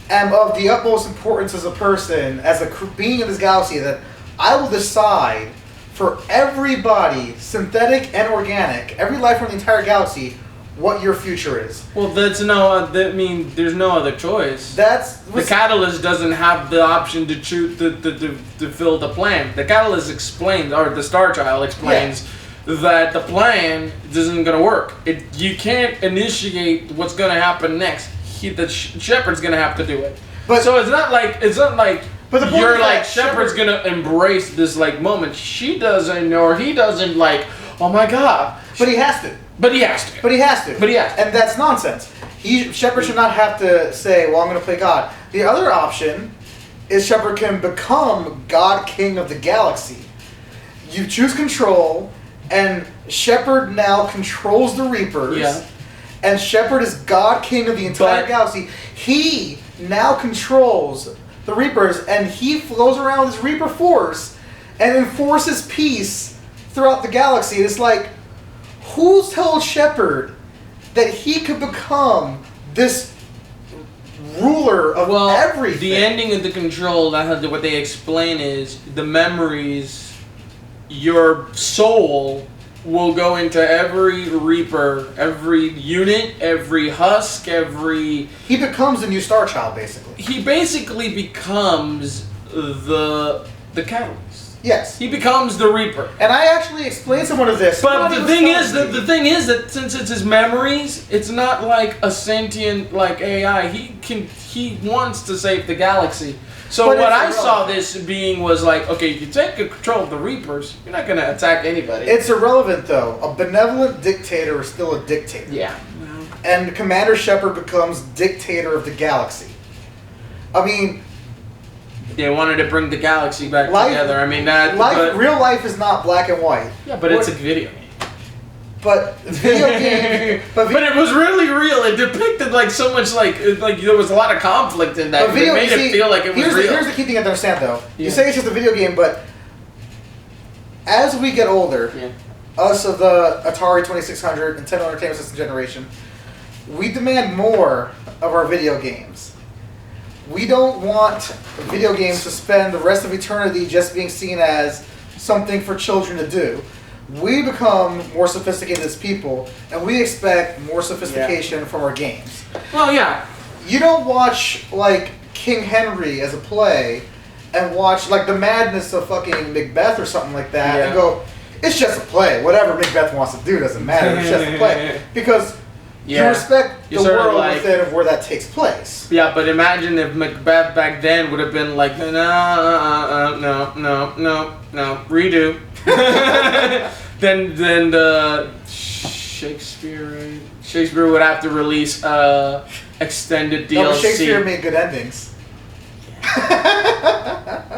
am of the utmost importance as a person, as a being in this galaxy, that I will decide for everybody, synthetic and organic, every life from the entire galaxy, what your future is. Well, there's no other choice. The Catalyst doesn't have the option to choose to fill the plan. The Catalyst explains, or the Star Child explains, that the plan isn't going to work. You can't initiate what's going to happen next. Shepard's gonna have to do it. But so it's not like But the you're like Shepard's gonna embrace this moment. She doesn't, or he doesn't. Oh my god! But he has to. But he has to. And that's nonsense. Shepard should not have to say, "Well, I'm gonna play God." The other option is Shepard can become God King of the Galaxy. You choose control, and Shepard now controls the Reapers. Yeah. And Shepard is God King of the entire galaxy. He now controls the Reapers, and he flows around with his Reaper force and enforces peace throughout the galaxy. It's like, who's told Shepard that he could become this ruler of everything? The ending of the control, what they explain is the memories, your soul will go into every Reaper, every unit, every husk, He becomes the new Star Child, basically. He basically becomes the Catalyst. Yes. He becomes the Reaper. And I actually explained some of this. But the thing is that since it's his memories, it's not like a sentient AI. He wants to save the galaxy. So what I saw this being was okay, if you take control of the Reapers, you're not going to attack anybody. It's irrelevant, though. A benevolent dictator is still a dictator. Yeah. And Commander Shepard becomes dictator of the galaxy. I mean... They wanted to bring the galaxy back together. I mean, real life is not black and white. Yeah, but it's a video game. But video game, but it was really real. It depicted so much there was a lot of conflict in that. It made it feel like it was real. Here's the key thing you have to understand, though. Yeah. You say it's just a video game, but as we get older, us of the Atari 2600, Nintendo Entertainment System generation, we demand more of our video games. We don't want video games to spend the rest of eternity just being seen as something for children to do. we become more sophisticated as people, and we expect more sophistication from our games. Well, yeah. You don't watch, like, King Henry as a play and watch, like, the madness of fucking Macbeth or something like that and go, it's just a play. Whatever Macbeth wants to do doesn't matter. It's just a play. Because you respect the world within of where that takes place. Yeah, but imagine if Macbeth back then would have been like, no, redo. then the Shakespeare would have to release extended DLC. No, but Shakespeare made good endings.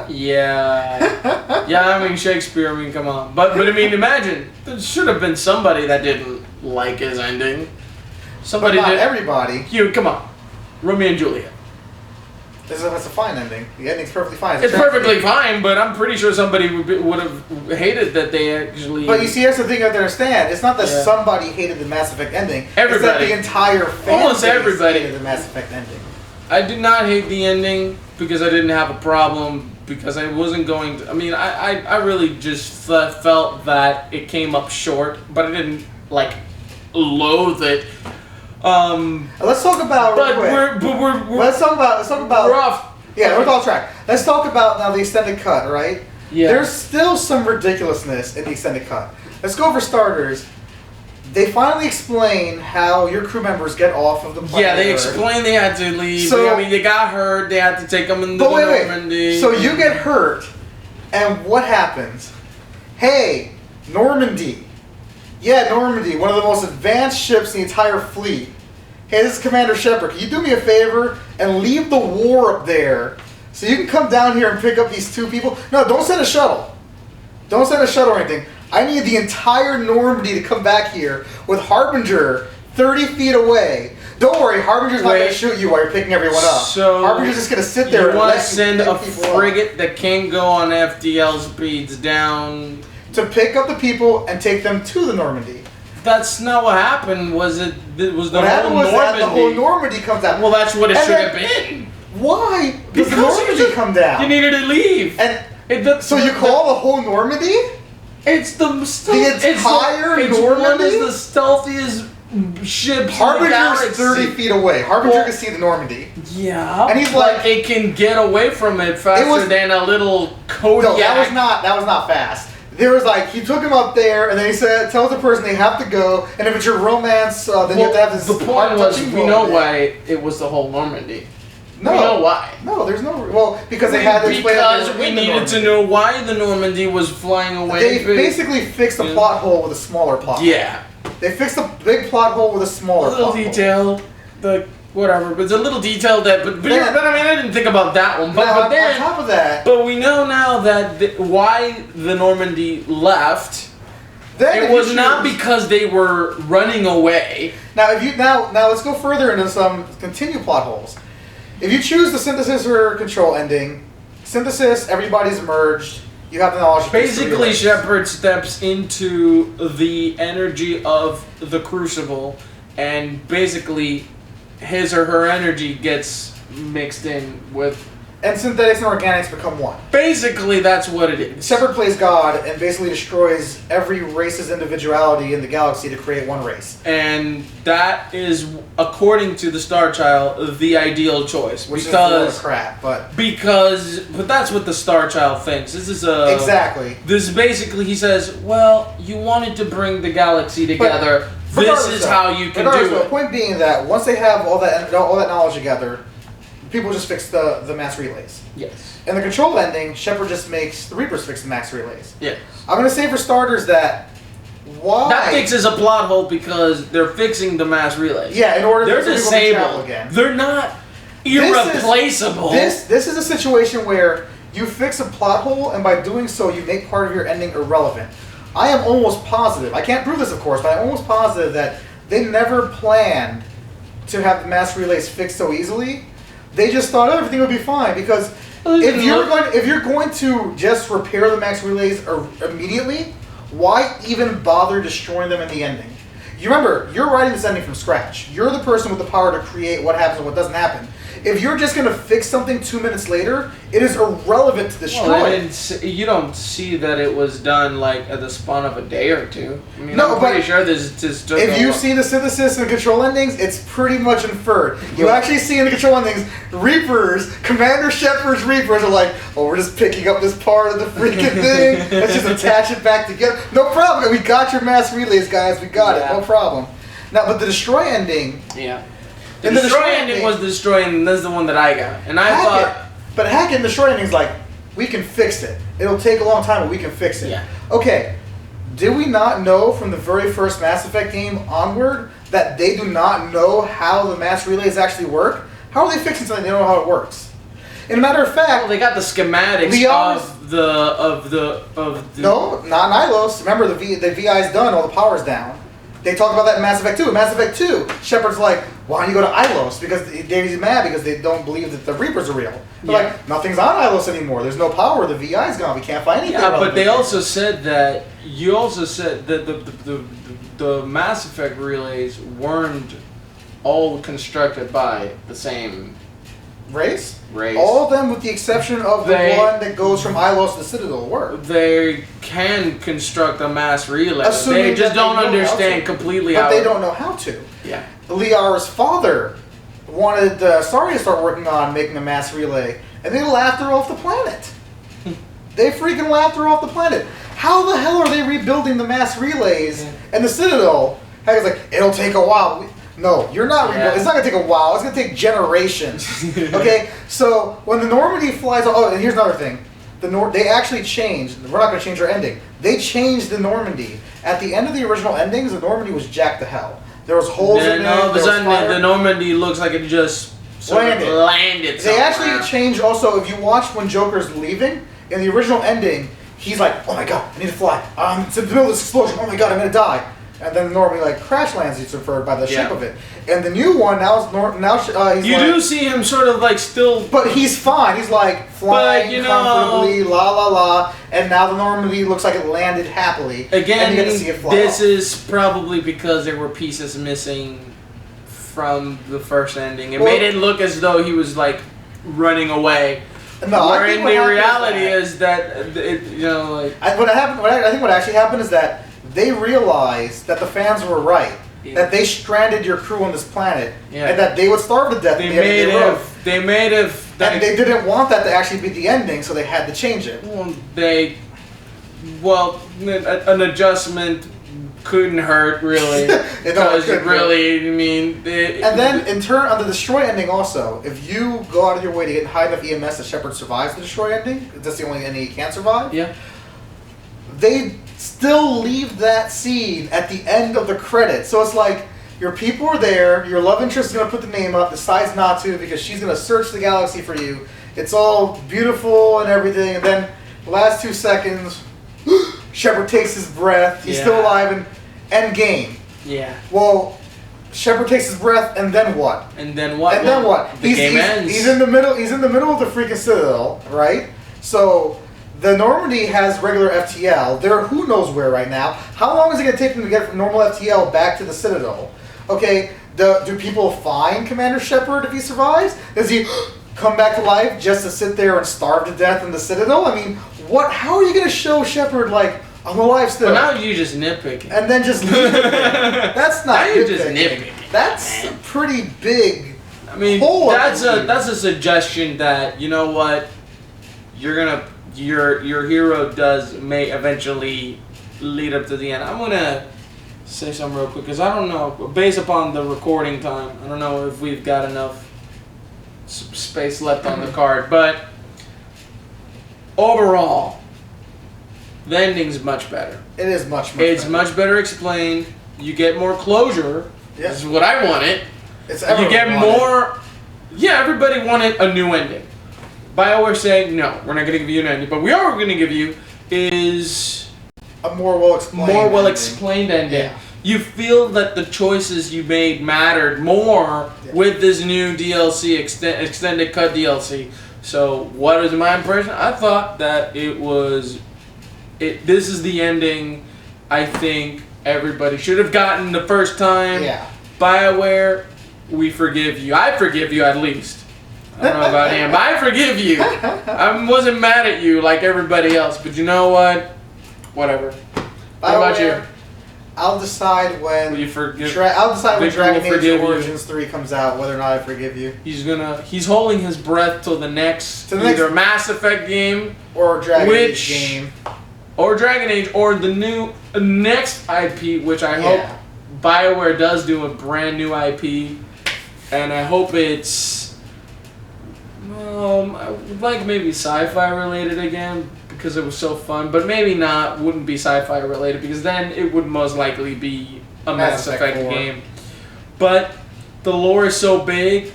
Yeah, I mean Shakespeare. I mean, come on. But I mean, imagine there should have been somebody that didn't like his ending. Somebody but not everybody. You come on, Romeo and Juliet. That's a fine ending. The ending's perfectly fine. It's perfectly fine, but I'm pretty sure somebody would have hated that they actually. But you see, that's the thing you have to understand. It's not that somebody hated the Mass Effect ending. Everybody. It's that the entire fan almost everybody hated the Mass Effect ending. I did not hate the ending because I didn't have a problem because I wasn't going to. I mean, I really just felt that it came up short, but I didn't like loathe it. Let's talk about. Let's talk about. We're off. Yeah, we're off track. Let's talk about now the extended cut, right? Yeah. There's still some ridiculousness in the extended cut. Let's go over starters. They finally explain how your crew members get off of the planet. Yeah, they explained they had to leave. So, I mean, they got hurt. They had to take them into Normandy. So you get hurt, and what happens? Hey, Normandy. Yeah, Normandy, one of the most advanced ships in the entire fleet. Hey, this is Commander Shepard. Can you do me a favor and leave the war up there so you can come down here and pick up these two people? No, don't send a shuttle. Don't send a shuttle or anything. I need the entire Normandy to come back here with Harbinger 30 feet away. Don't worry, Harbinger's not going to shoot you while you're picking everyone up. So Harbinger's just going to sit there and and want let to send a frigate up. that can't go on FDL speeds down to pick up the people and take them to the Normandy. That's not what happened. Was the whole Normandy? The whole Normandy comes out. Well, that's what it should have been. Why does the Normandy come down? You needed to leave. And so you call the whole Normandy? It's the entire Normandy. It's one of the stealthiest ships. Harbinger's 30 feet away. Harbinger can see the Normandy. Yeah, and he's like, it can get away from it faster than a little Kodiak. No, that was not fast. There was like, he took him up there, and then he said, tells the person they have to go, and if it's your romance, then you have to have this. The point was, we know why it was the whole Normandy. No. We know why. No, there's no. Well, because they had to explain. Because we needed to know why the Normandy was flying away. They basically fixed a plot hole with a smaller plot hole. Yeah. They fixed a big plot hole with a smaller plot hole. A little detail. Whatever, but it's a little detail that, but I mean, I didn't think about that one. But then, on top of that, but we know now that why the Normandy left. It was not because they were running away. Now, now let's go further into some continued plot holes. If you choose the synthesis or control ending, synthesis, everybody's merged. You have the knowledge. Basically, Shepard steps into the energy of the Crucible, and basically, his or her energy gets mixed in with. And synthetics and organics become one. Basically, that's what it is. Shepard plays God and basically destroys every race's individuality in the galaxy to create one race. And that is, according to the Star Child, the ideal choice. Which is full of crap, but that's what the Star Child thinks. This is exactly. This is basically, he says, well, you wanted to bring the galaxy together. This is how you can do it. The point being that once they have all that knowledge together, people just fix the mass relays. Yes. In the control ending, Shepard just makes the Reapers fix the mass relays. Yes. I'm going to say for starters that that fixes a plot hole because they're fixing the mass relays. Yeah, in order they're disabled again. They're not irreplaceable. This is a situation where you fix a plot hole, and by doing so, you make part of your ending irrelevant. I am almost positive, I can't prove this of course, but I'm almost positive that they never planned to have the mass relays fixed so easily. They just thought everything would be fine because if you're going to just repair the mass relays immediately, why even bother destroying them in the ending? You remember, you're writing this ending from scratch. You're the person with the power to create what happens and what doesn't happen. If you're just gonna fix something 2 minutes later, it is irrelevant to destroy. Well, you don't see that it was done like at the spawn of a day or two. I mean, No, I'm pretty sure this just took if you see the synthesis and control endings, it's pretty much inferred. You actually see in the control endings, Reapers, Commander Shepard's Reapers are like, oh, we're just picking up this part of the freaking thing. Let's just attach it back together. No problem. We got your mass relays, guys. We got it. No problem. Now, but the destroy ending. Yeah. The destroy ending was the destroy ending. That's the one that I got, and I thought. But Hackett and destroy ending's like, we can fix it. It'll take a long time, but we can fix it. Yeah. Okay. Did we not know from the very first Mass Effect game onward that they do not know how the mass relays actually work? How are they fixing something they don't know how it works? And a matter of fact, well, they got the schematics of the. No, not Nylos. Remember, the VI's done. All the power's down. They talked about that in Mass Effect 2. In Mass Effect 2, Shepard's like, why don't you go to Ilos? Because Davy's mad because they don't believe that the Reapers are real. They're like, nothing's on Ilos anymore. There's no power. The VI's gone. We can't find anything. Yeah, but they also said that the Mass Effect relays weren't all constructed by the same race. All of them, with the exception of the one that goes from Ilos to Citadel, work. They can construct a mass relay. Assuming they just don't understand completely how. But they don't know how to. Yeah. Liara's father wanted Sari to start working on making a mass relay, and they laughed her off the planet. They freaking laughed her off the planet. How the hell are they rebuilding the mass relays and the Citadel? Hacket's like, it'll take a while. No, you're not rebuilding. It's not going to take a while. It's going to take generations. Okay? So, when the Normandy flies... Oh, and here's another thing. They actually changed... We're not going to change our ending. They changed the Normandy. At the end of the original endings, the Normandy was jacked to hell. There was holes in it. All of a sudden, the Normandy looks like it just landed somewhere. They actually changed... Also, if you watch when Joker's leaving, in the original ending, he's like, oh my god, I need to fly. It's in the middle of this explosion. Oh my god, I'm going to die. And then normally, like, crash lands, it's referred by the shape of it. And the new one, he's you do see him sort of, like, still... But he's fine. He's, like, flying comfortably, la la la. And now the Normandy looks like it landed happily. Again, and you get to see it fly this off. Is probably because there were pieces missing from the first ending. It made it look as though he was, like, running away. No, I think the reality is that, I think what actually happened is that they realized that the fans were right. Yeah. That they stranded your crew on this planet, and that they would starve to death. They made it. And they didn't want that to actually be the ending, so they had to change it. An adjustment couldn't hurt really. Because and then in turn on the destroy ending also, if you go out of your way to get high enough EMS that Shepard survives the destroy ending, that's the only ending he can survive. Yeah. They still leave that scene at the end of the credits. So it's like, your people are there, your love interest is going to put the name up, decides not to because she's going to search the galaxy for you. It's all beautiful and everything, and then the last 2 seconds, Shepard takes his breath, he's still alive, and end game. Yeah. Well, Shepard takes his breath, and then what? And then what? And then what? The game ends. He's in the middle of the freaking Citadel, right? So the Normandy has regular FTL. They're who knows where right now. How long is it going to take them to get from normal FTL back to the Citadel? Okay, do people find Commander Shepard if he survives? Does he come back to life just to sit there and starve to death in the Citadel? I mean, how are you going to show Shepard, like, I'm alive still? Well, now you just nitpicking. And then just leave it there. That's not now you're just nitpicking. That's a pretty big hole. That's a suggestion that, you know what, your hero may eventually lead up to the end. I'm going to say something real quick, because I don't know, based upon the recording time, I don't know if we've got enough space left on the card, but overall, the ending's much better. It is much better. It's much better explained. You get more closure. Yeah. This is what I wanted. You get more... Yeah, everybody wanted a new ending. BioWare saying, no, we're not going to give you an ending, but we are going to give you is... a more well-explained ending. Yeah. You feel that the choices you made mattered more with this new DLC, extended cut DLC. So, what is my impression? I thought that this is the ending I think everybody should have gotten the first time. Yeah. BioWare, we forgive you. I forgive you at least. I don't know about him. I forgive you. I wasn't mad at you like everybody else, but you know what? Whatever. What about you? I'll decide when. Will you forgive? I'll decide when Victor Dragon will Age forgive Origins 3 comes out, whether or not I forgive you. He's holding his breath till the next either Mass Effect game or Dragon Age game. Or Dragon Age, or the new next IP, which I hope Bioware does do a brand new IP, and I hope it's like maybe sci-fi related again because it was so fun, but maybe not. Wouldn't be sci-fi related because then it would most likely be a Mass Effect game. But the lore is so big,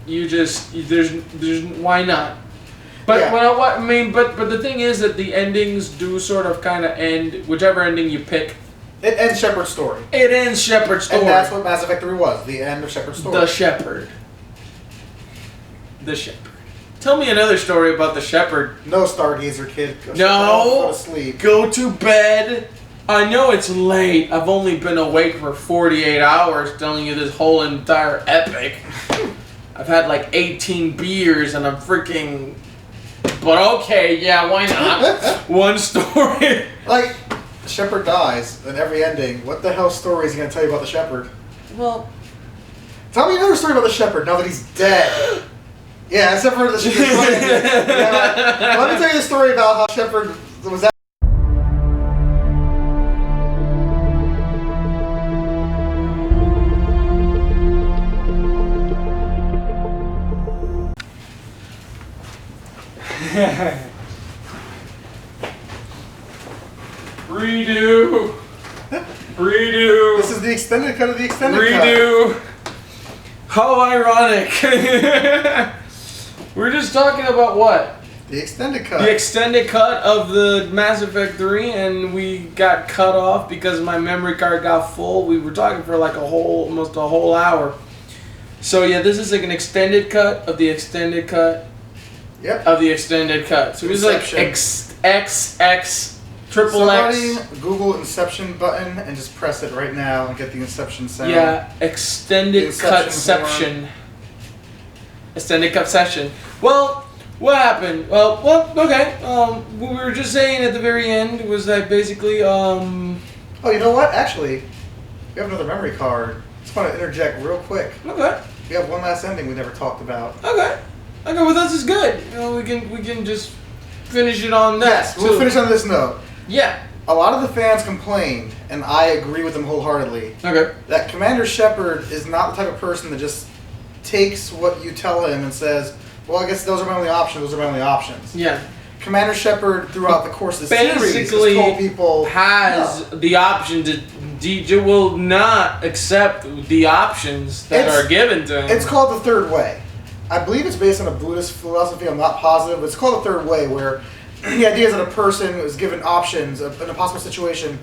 there's why not? But but the thing is that the endings do sort of kind of end whichever ending you pick. It ends Shepard's story. It ends Shepard's story. And that's what Mass Effect 3 was, the end of Shepard's story. The Shepherd. The Shepherd. Tell me another story about the Shepherd. No, Stargazer kid. Go to sleep. Go to bed. I know it's late. I've only been awake for 48 hours telling you this whole entire epic. I've had like 18 beers and I'm freaking... But okay, yeah, why not? One story. Like, Shepard dies in every ending. What the hell story is he going to tell you about the Shepherd? Well... Tell me another story about the Shepherd now that he's dead. Yeah, except for the Shepherd. Let me tell you the story about how Shepard was at. Redo. Redo. This is the extended cut of the extended cut. Redo. How ironic. We're just talking about what? The extended cut. The extended cut of the Mass Effect 3, and we got cut off because my memory card got full. We were talking for like almost a whole hour. So yeah, this is like an extended cut of the extended cut. Yep. Of the extended cut. So it was like XX, triple Somebody X. Google Inception button and just press it right now and get the Inception sound. Yeah, extended cutception. Extended cutception. Well, what happened? Well, okay. What we were just saying at the very end was that basically, Oh, you know what? Actually, we have another memory card. Just want to interject real quick. Okay. We have one last ending we never talked about. Okay. Okay, well this is good. You know, we can just finish it on that. Yes, we'll finish on this note. Yeah. A lot of the fans complained, and I agree with them wholeheartedly. Okay. That Commander Shepard is not the type of person that just takes what you tell him and says, "Well, I guess those are my only options. Those are my only options." Yeah. Commander Shepard, throughout the course of the basically series, has told people has the option to DJ will not accept the options that are given to him. It's called the third way. I believe it's based on a Buddhist philosophy. I'm not positive, but it's called the third way, where the idea is that a person is given options in a possible situation,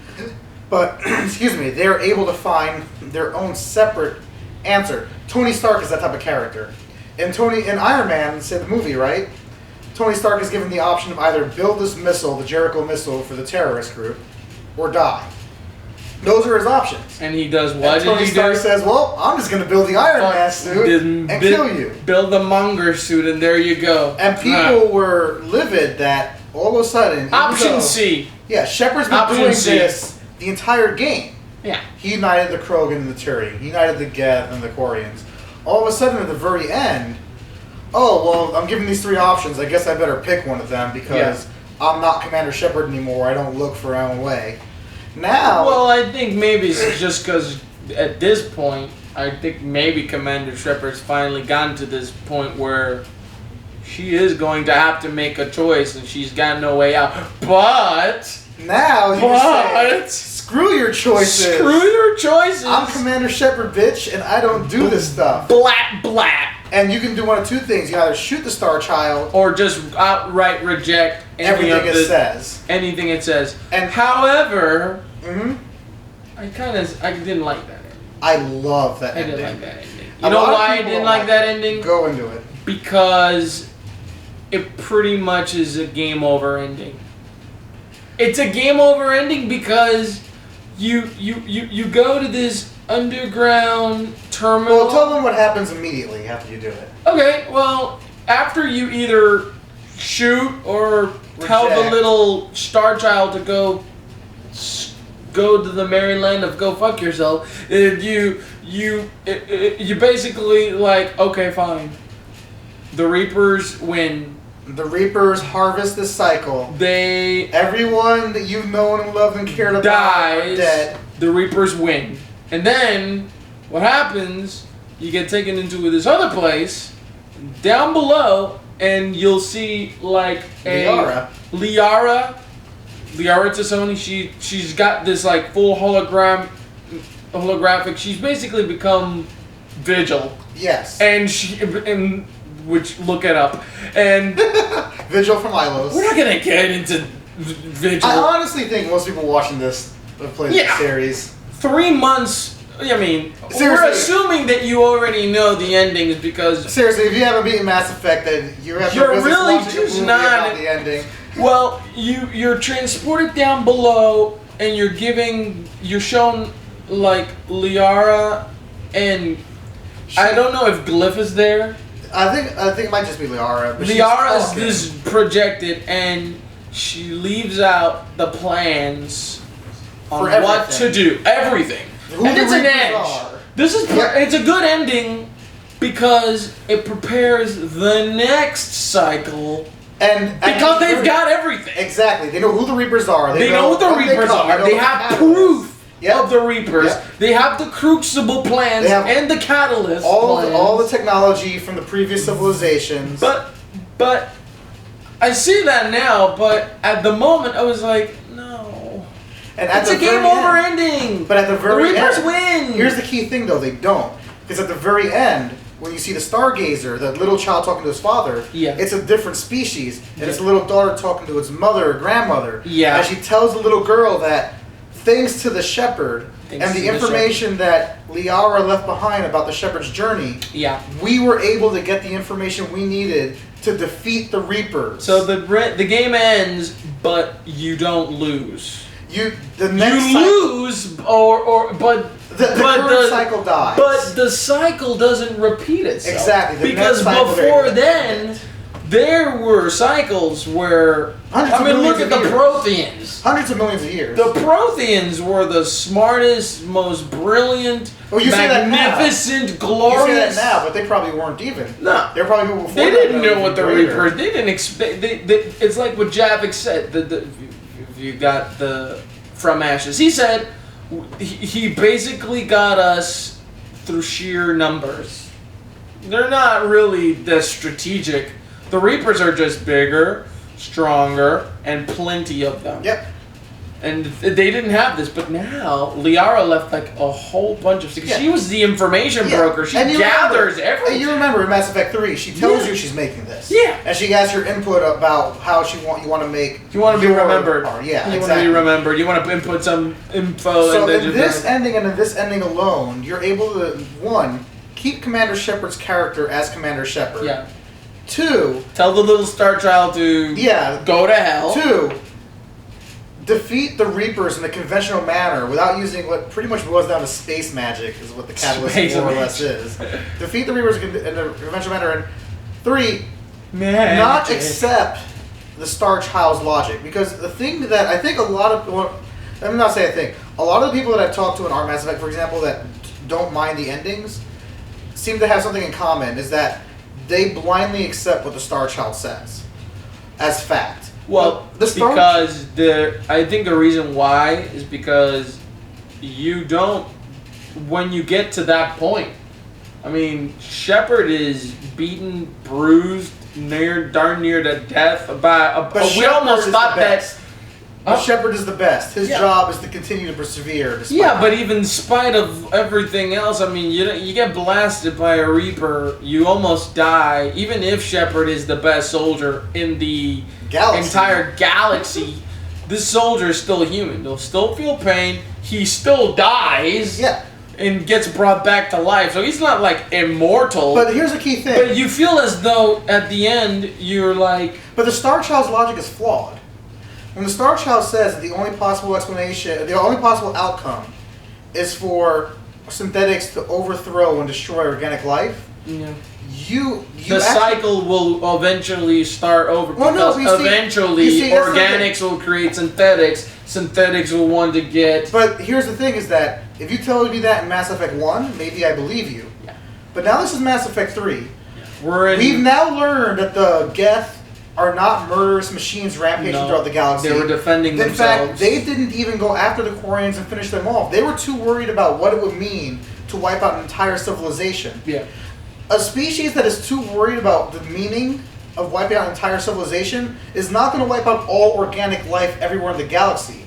but excuse me, they're able to find their own separate answer. Tony Stark is that type of character. And Iron Man, say the movie, right? Tony Stark is given the option of either build this missile, the Jericho missile, for the terrorist group, or die. Those are his options. And he does what? And Tony Stark says, "Well, I'm just going to build the Iron Man suit and kill you. Build the Monger suit, and there you go." And people were livid that all of a sudden... Option C. Yeah, Shepard's been doing this the entire game. Yeah. He united the Krogan and the Turian. He united the Geth and the Quarians. All of a sudden, at the very end, oh, well, I'm given these three options. I guess I better pick one of them because I'm not Commander Shepard anymore. I don't look for my own way. Now... Well, I think maybe it's just because at this point, I think maybe Commander Shepard's finally gotten to this point where she is going to have to make a choice and she's got no way out. But... Now you can say, screw your choices. Screw your choices. I'm Commander Shepard, bitch, and I don't do this stuff. Blat, blat. And you can do one of two things. You either shoot the Star Child, or just outright reject everything it says. Anything it says. And however, I didn't like that ending. I love that ending. I didn't like that ending. You know why I didn't like that ending? Go into it. Because it pretty much is a game over ending. It's a game over ending because you go to this underground terminal. Well, tell them what happens immediately after you do it. Okay, well, after you either shoot or tell the little star child to go to the merry land of go fuck yourself, you basically like, okay, fine. The Reapers win. The Reapers harvest this cycle. Everyone that you've known and loved and cared about are dead. The Reapers win. And then what happens, you get taken into this other place down below, and you'll see like Liara. Liara Tassoni, she's got this like full holographic. She's basically become Vigil. Yes. And which look it up. And Vigil from Ilos. We're not gonna get into Vigil. I honestly think most people watching this have played the series. 3 months. I mean, seriously, we're assuming that you already know the endings because seriously, if you haven't beaten Mass Effect, then you're really just not the ending. Well, you're transported down below, and you're shown like Liara, and I don't know if Glyph is there. I think it might just be Liara. But Liara is this projected, and she leaves out the plans on what to do. Everything. And it's an edge. It's a good ending because it prepares the next cycle. And because they've got everything. Exactly. They know who the Reapers are. They know who the Reapers are. They have proof of the Reapers. Yep. They have the Crucible plans and the Catalyst plans. All the technology from the previous civilizations. But I see that now, but at the moment I was like, no. And it's a game over ending. But at the very end, the Reapers win. Here's the key thing though, they don't. Because at the very end, when you see the Stargazer, the little child talking to his father, it's a different species. And it's a little daughter talking to its mother or grandmother. Yeah. And she tells the little girl that thanks to the shepherd and the information that Liara left behind about the shepherd's journey, we were able to get the information we needed to defeat the Reapers. So the game ends, but you don't lose. The current cycle dies. But the cycle doesn't repeat itself. Exactly. Because before then, there were cycles where look at the Protheans. Hundreds of millions of years. The Protheans were the smartest, most brilliant, magnificent, glorious. You say that now, but they probably weren't even. No, they were probably people before. They didn't know what the Reapers. They didn't expect. It's like what Javik said. You got the From Ashes. He said he basically got us through sheer numbers. They're not really that strategic. The Reapers are just bigger, stronger, and plenty of them. Yep. And they didn't have this, but now Liara left like a whole bunch of stuff. She was the information broker. She gathers everything. You remember in Mass Effect 3, she tells you she's making this. Yeah. And she asks your input about how you want to make. You want to be remembered. Yeah, you want to be remembered. You want to input some info. So in this ending and in this ending alone, you're able to, 1, keep Commander Shepard's character as Commander Shepard. Yeah. 2, tell the little Star Child to go to hell. 2, defeat the Reapers in a conventional manner without using what pretty much boils down to space magic, is what the Catalyst more or less is. Defeat the Reapers in a conventional manner. And 3, not accept the Star Child's logic. Because the thing that I think a lot of a lot of the people that I've talked to in our Mass Effect, for example, that don't mind the endings, seem to have something in common, is that they blindly accept what the Star Child says as fact. Well, I think the reason why is because you don't, when you get to that point, I mean, Shepard is beaten, bruised, darn near to death. We almost thought that. Shepard is the best. His job is to continue to persevere. But even in spite of everything else, I mean, you get blasted by a Reaper, you almost die. Even if Shepard is the best soldier in the entire galaxy, this soldier is still human. He'll still feel pain. He still dies. Yeah. And gets brought back to life. So he's not like immortal. But here's the key thing. But you feel as though at the end you're like. But the Star Child's logic is flawed. When the Star Child says that the only possible explanation, the only possible outcome is for synthetics to overthrow and destroy organic life, Yeah. the cycle will eventually start over Well, no, because eventually you see, organics will create synthetics. Synthetics will want to get. But here's the thing: is that if you told me that in Mass Effect 1, maybe I believe you. Yeah. But now this is Mass Effect 3. Yeah. We've now learned that the Geth are not murderous machines rampaging throughout the galaxy. They were defending themselves. In fact, they didn't even go after the Quarians and finish them off. They were too worried about what it would mean to wipe out an entire civilization. Yeah. A species that is too worried about the meaning of wiping out an entire civilization is not going to wipe out all organic life everywhere in the galaxy.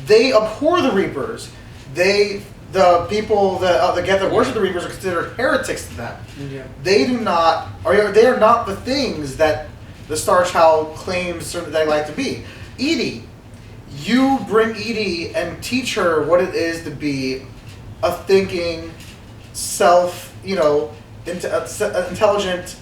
They abhor the Reapers. The people that Geth that worship the Reapers are considered heretics to them. Yeah. They do not, or they are not the things that the Star Child claims they like to be. Edie, you bring Edie and teach her what it is to be a thinking, intelligent,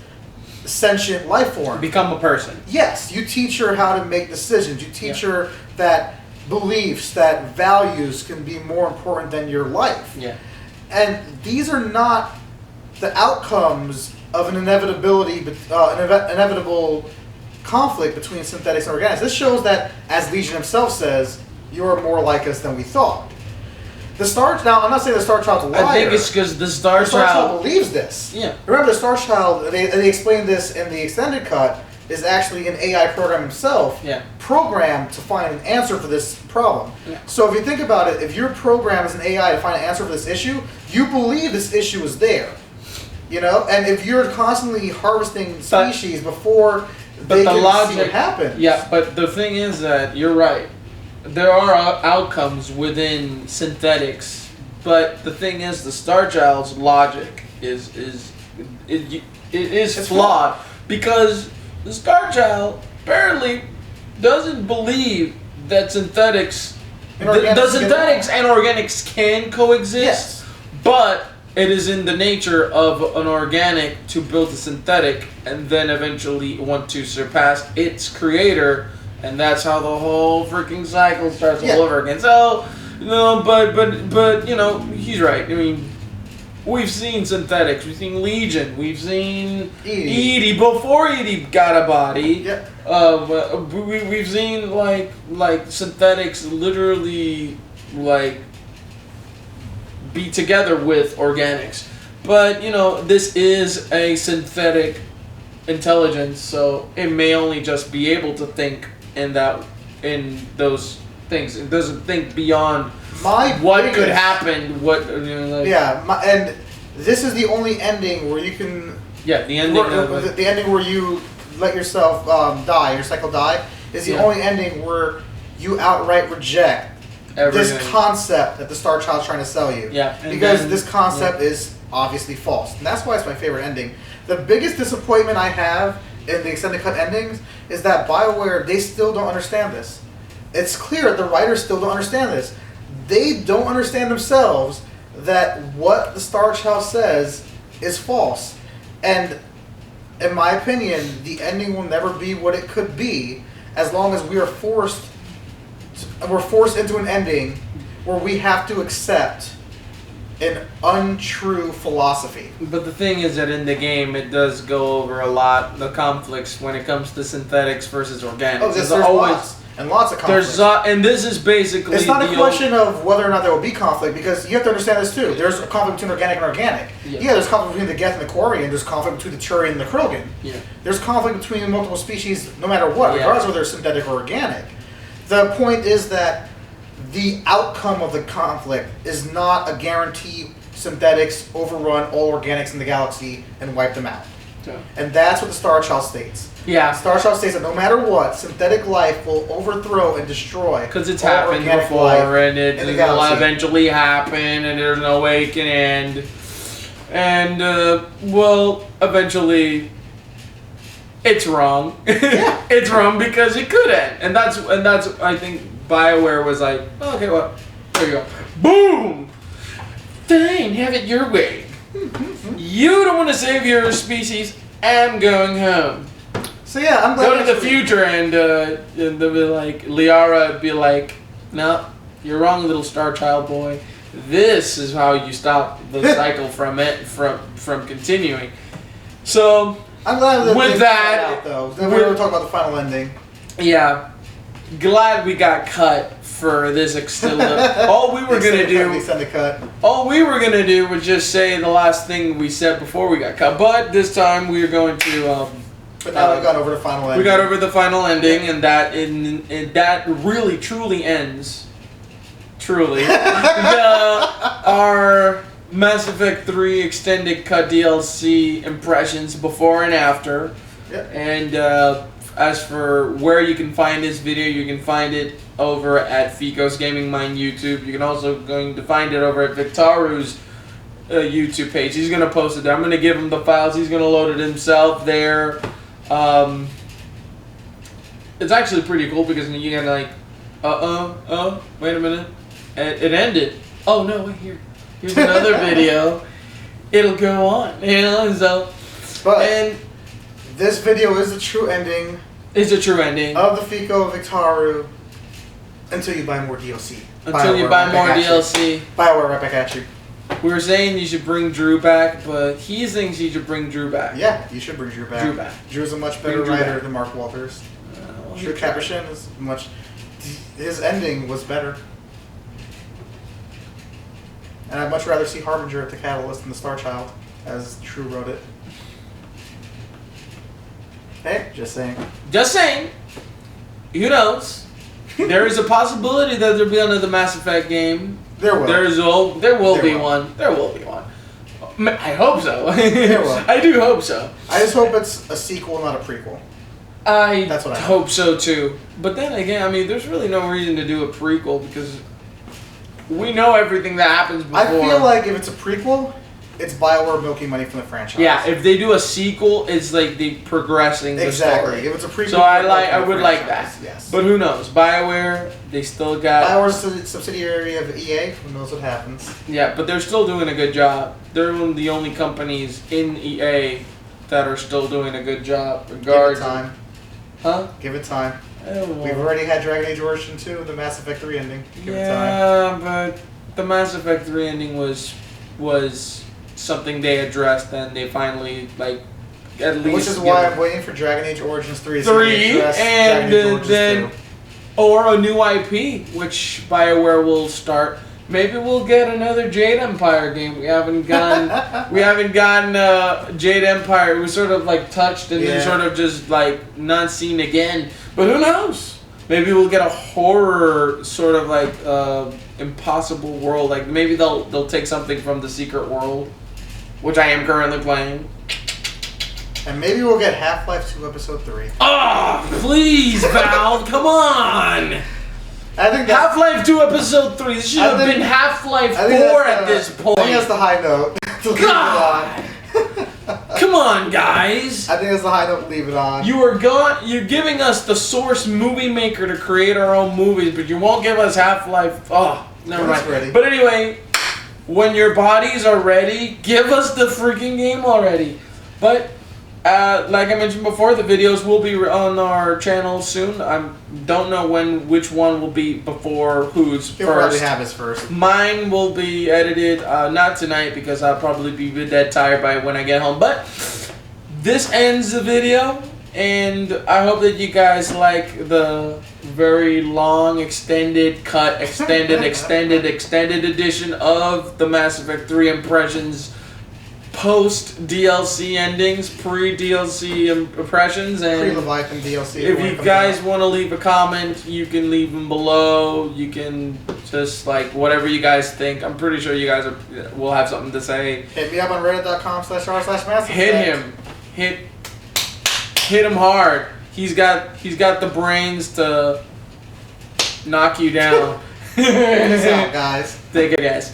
sentient life form. Become a person. Yes, you teach her how to make decisions. You teach her that beliefs, that values can be more important than your life. Yeah. And these are not the outcomes of an inevitable conflict between synthetics and organics. This shows that, as Legion himself says, you are more like us than we thought. Now, I'm not saying the Star Child's a liar. I think it's because the Star Child believes this. Yeah. Remember, the Star Child, they explained this in the extended cut, is actually an AI program himself, programmed to find an answer for this problem. Yeah. So if you think about it, if your program is an AI to find an answer for this issue, you believe this issue is there. And if you're constantly harvesting species before they can see what happens. Yeah, but the thing is that you're right. There are outcomes within synthetics, but the thing is, the Star Child's logic is flawed because the Star Child apparently doesn't believe that synthetics and organics can coexist. Yes. But it is in the nature of an organic to build a synthetic and then eventually want to surpass its creator, and that's how the whole freaking cycle starts all over again. So, but he's right. I mean, we've seen synthetics, we've seen Legion, we've seen Edie before Edie got a body. Yeah. We've seen like synthetics literally be together with organics, but this is a synthetic intelligence, so it may only just be able to think in those things. It doesn't think beyond what could happen. And this is the only ending where you can. Yeah, the ending. The ending where you let yourself die, your cycle die, is the only ending where you outright reject everything. This concept that the Star Child's trying to sell you. Yeah. Because this concept is obviously false. And that's why it's my favorite ending. The biggest disappointment I have in the extended cut endings is that BioWare, they still don't understand this. It's clear the writers still don't understand this. They don't understand themselves that what the Star Child says is false. And in my opinion, the ending will never be what it could be as long as we are forced into an ending where we have to accept an untrue philosophy. But the thing is that in the game, it does go over a lot the conflicts when it comes to synthetics versus organics. Oh, there's always lots of conflicts. And this is basically. It's not a question of whether or not there will be conflict, because you have to understand this too. There's a conflict between organic and organic. Yeah, there's conflict between the Geth and the Quarian. There's conflict between the Turian and the Krogan. Yeah. There's conflict between multiple species, no matter what, regardless of whether they're synthetic or organic. The point is that the outcome of the conflict is not a guarantee synthetics overrun all organics in the galaxy and wipe them out. Yeah. And that's what the Star Child states. Yeah. Star Child states that no matter what, synthetic life will overthrow and destroy. Because it's happened before, and it will eventually happen, and there's no way it can end. And, eventually, it's wrong. Yeah. It's wrong because it could end. And that's I think BioWare was like, oh, okay, well, there you go. Boom! Fine, have it your way. You don't want to save your species, I'm going home. So yeah, I'm glad. Go to the future and they'll be like, Liara would be like, no, you're wrong, little Star Child boy. This is how you stop the cycle from continuing. So I'm glad that with that, out, though. Then we were talking about the final ending. Yeah, glad we got cut for this extended. All we were gonna do was just say the last thing we said before we got cut. But this time we are going to. But now we got over the final ending. We got over the final ending, and that really truly ends. Truly, our Mass Effect 3 extended cut DLC impressions before and after. Yep. And as for where you can find this video, you can find it over at Fico's Gaming Mind YouTube. You can also going to find it over at Vicktaru's YouTube page. He's going to post it there. I'm going to give him the files. He's going to load it himself there. It's actually pretty cool because you can like, wait a minute. It ended. Oh no, wait, here's another video. It'll go on, so. But and this video is the true ending. It's a true ending of the Fico Vicktaru until you buy more DLC. Until you buy more DLC. Bioware right back at you. We were saying you should bring Drew back, but he thinks you should bring Drew back. Yeah, you should bring Drew back. Drew's a much better writer than Mark Walters. Drew Capuchin is much. His ending was better. And I'd much rather see Harbinger at the Catalyst than the Star Child, as Drew wrote it. Hey, just saying. Just saying. Who knows? There is a possibility that there'll be another Mass Effect game. There will. There will be one. There will be one. I hope so. There will. I do hope so. I just hope it's a sequel, not a prequel. That's what I hope so too. But then again, I mean, there's really no reason to do a prequel because we know everything that happens before. I feel like if it's a prequel, it's Bioware milking money from the franchise. Yeah, if they do a sequel, it's like they progressing the story. If it's a prequel, so I would like that. Yes. But who knows? Bioware, they still got. Bioware's a subsidiary of EA. Who knows what happens? Yeah, but they're still doing a good job. They're one of the only companies in EA that are still doing a good job. Give it time. Huh? Give it time. We've already had Dragon Age Origin 2 and the Mass Effect 3 ending. Give it time. Yeah, but the Mass Effect 3 ending was something they addressed and they finally at least. Which is why I'm waiting for Dragon Age Origins 3 and then or a new IP, which Bioware will start. Maybe we'll get another Jade Empire game. We haven't gotten Jade Empire. It was sort of like touched and then sort of just like not seen again. But who knows? Maybe we'll get a horror sort of like impossible world. Like maybe they'll take something from the Secret World, which I am currently playing. And maybe we'll get Half-Life 2 Episode 3. Oh, please, Valve, come on! I think Half-Life 2 Episode 3. This should have been Half-Life 4 at this point. I think that's the high note. God! Come on, guys! I think that's the high note. Leave it on. You're giving us the source movie maker to create our own movies, but you won't give us Half-Life. Oh, never mind. Ready. But anyway, when your bodies are ready, give us the freaking game already. But like I mentioned before, the videos will be on our channel soon. I don't know which one will be before whose He'll first. probably have his first. Mine will be edited, not tonight because I'll probably be dead tired by when I get home. But this ends the video, and I hope that you guys like the very long, extended edition of the Mass Effect 3 impressions. Post DLC endings, pre DLC impressions, and pre-Leviathan DLC. If you guys want to leave a comment, you can leave them below. You can just like whatever you guys think. I'm pretty sure you guys will have something to say. Hit me up on reddit.com/r/mass. Hit him, hit him hard. He's got the brains to knock you down. Peace out, guys. Take care, guys.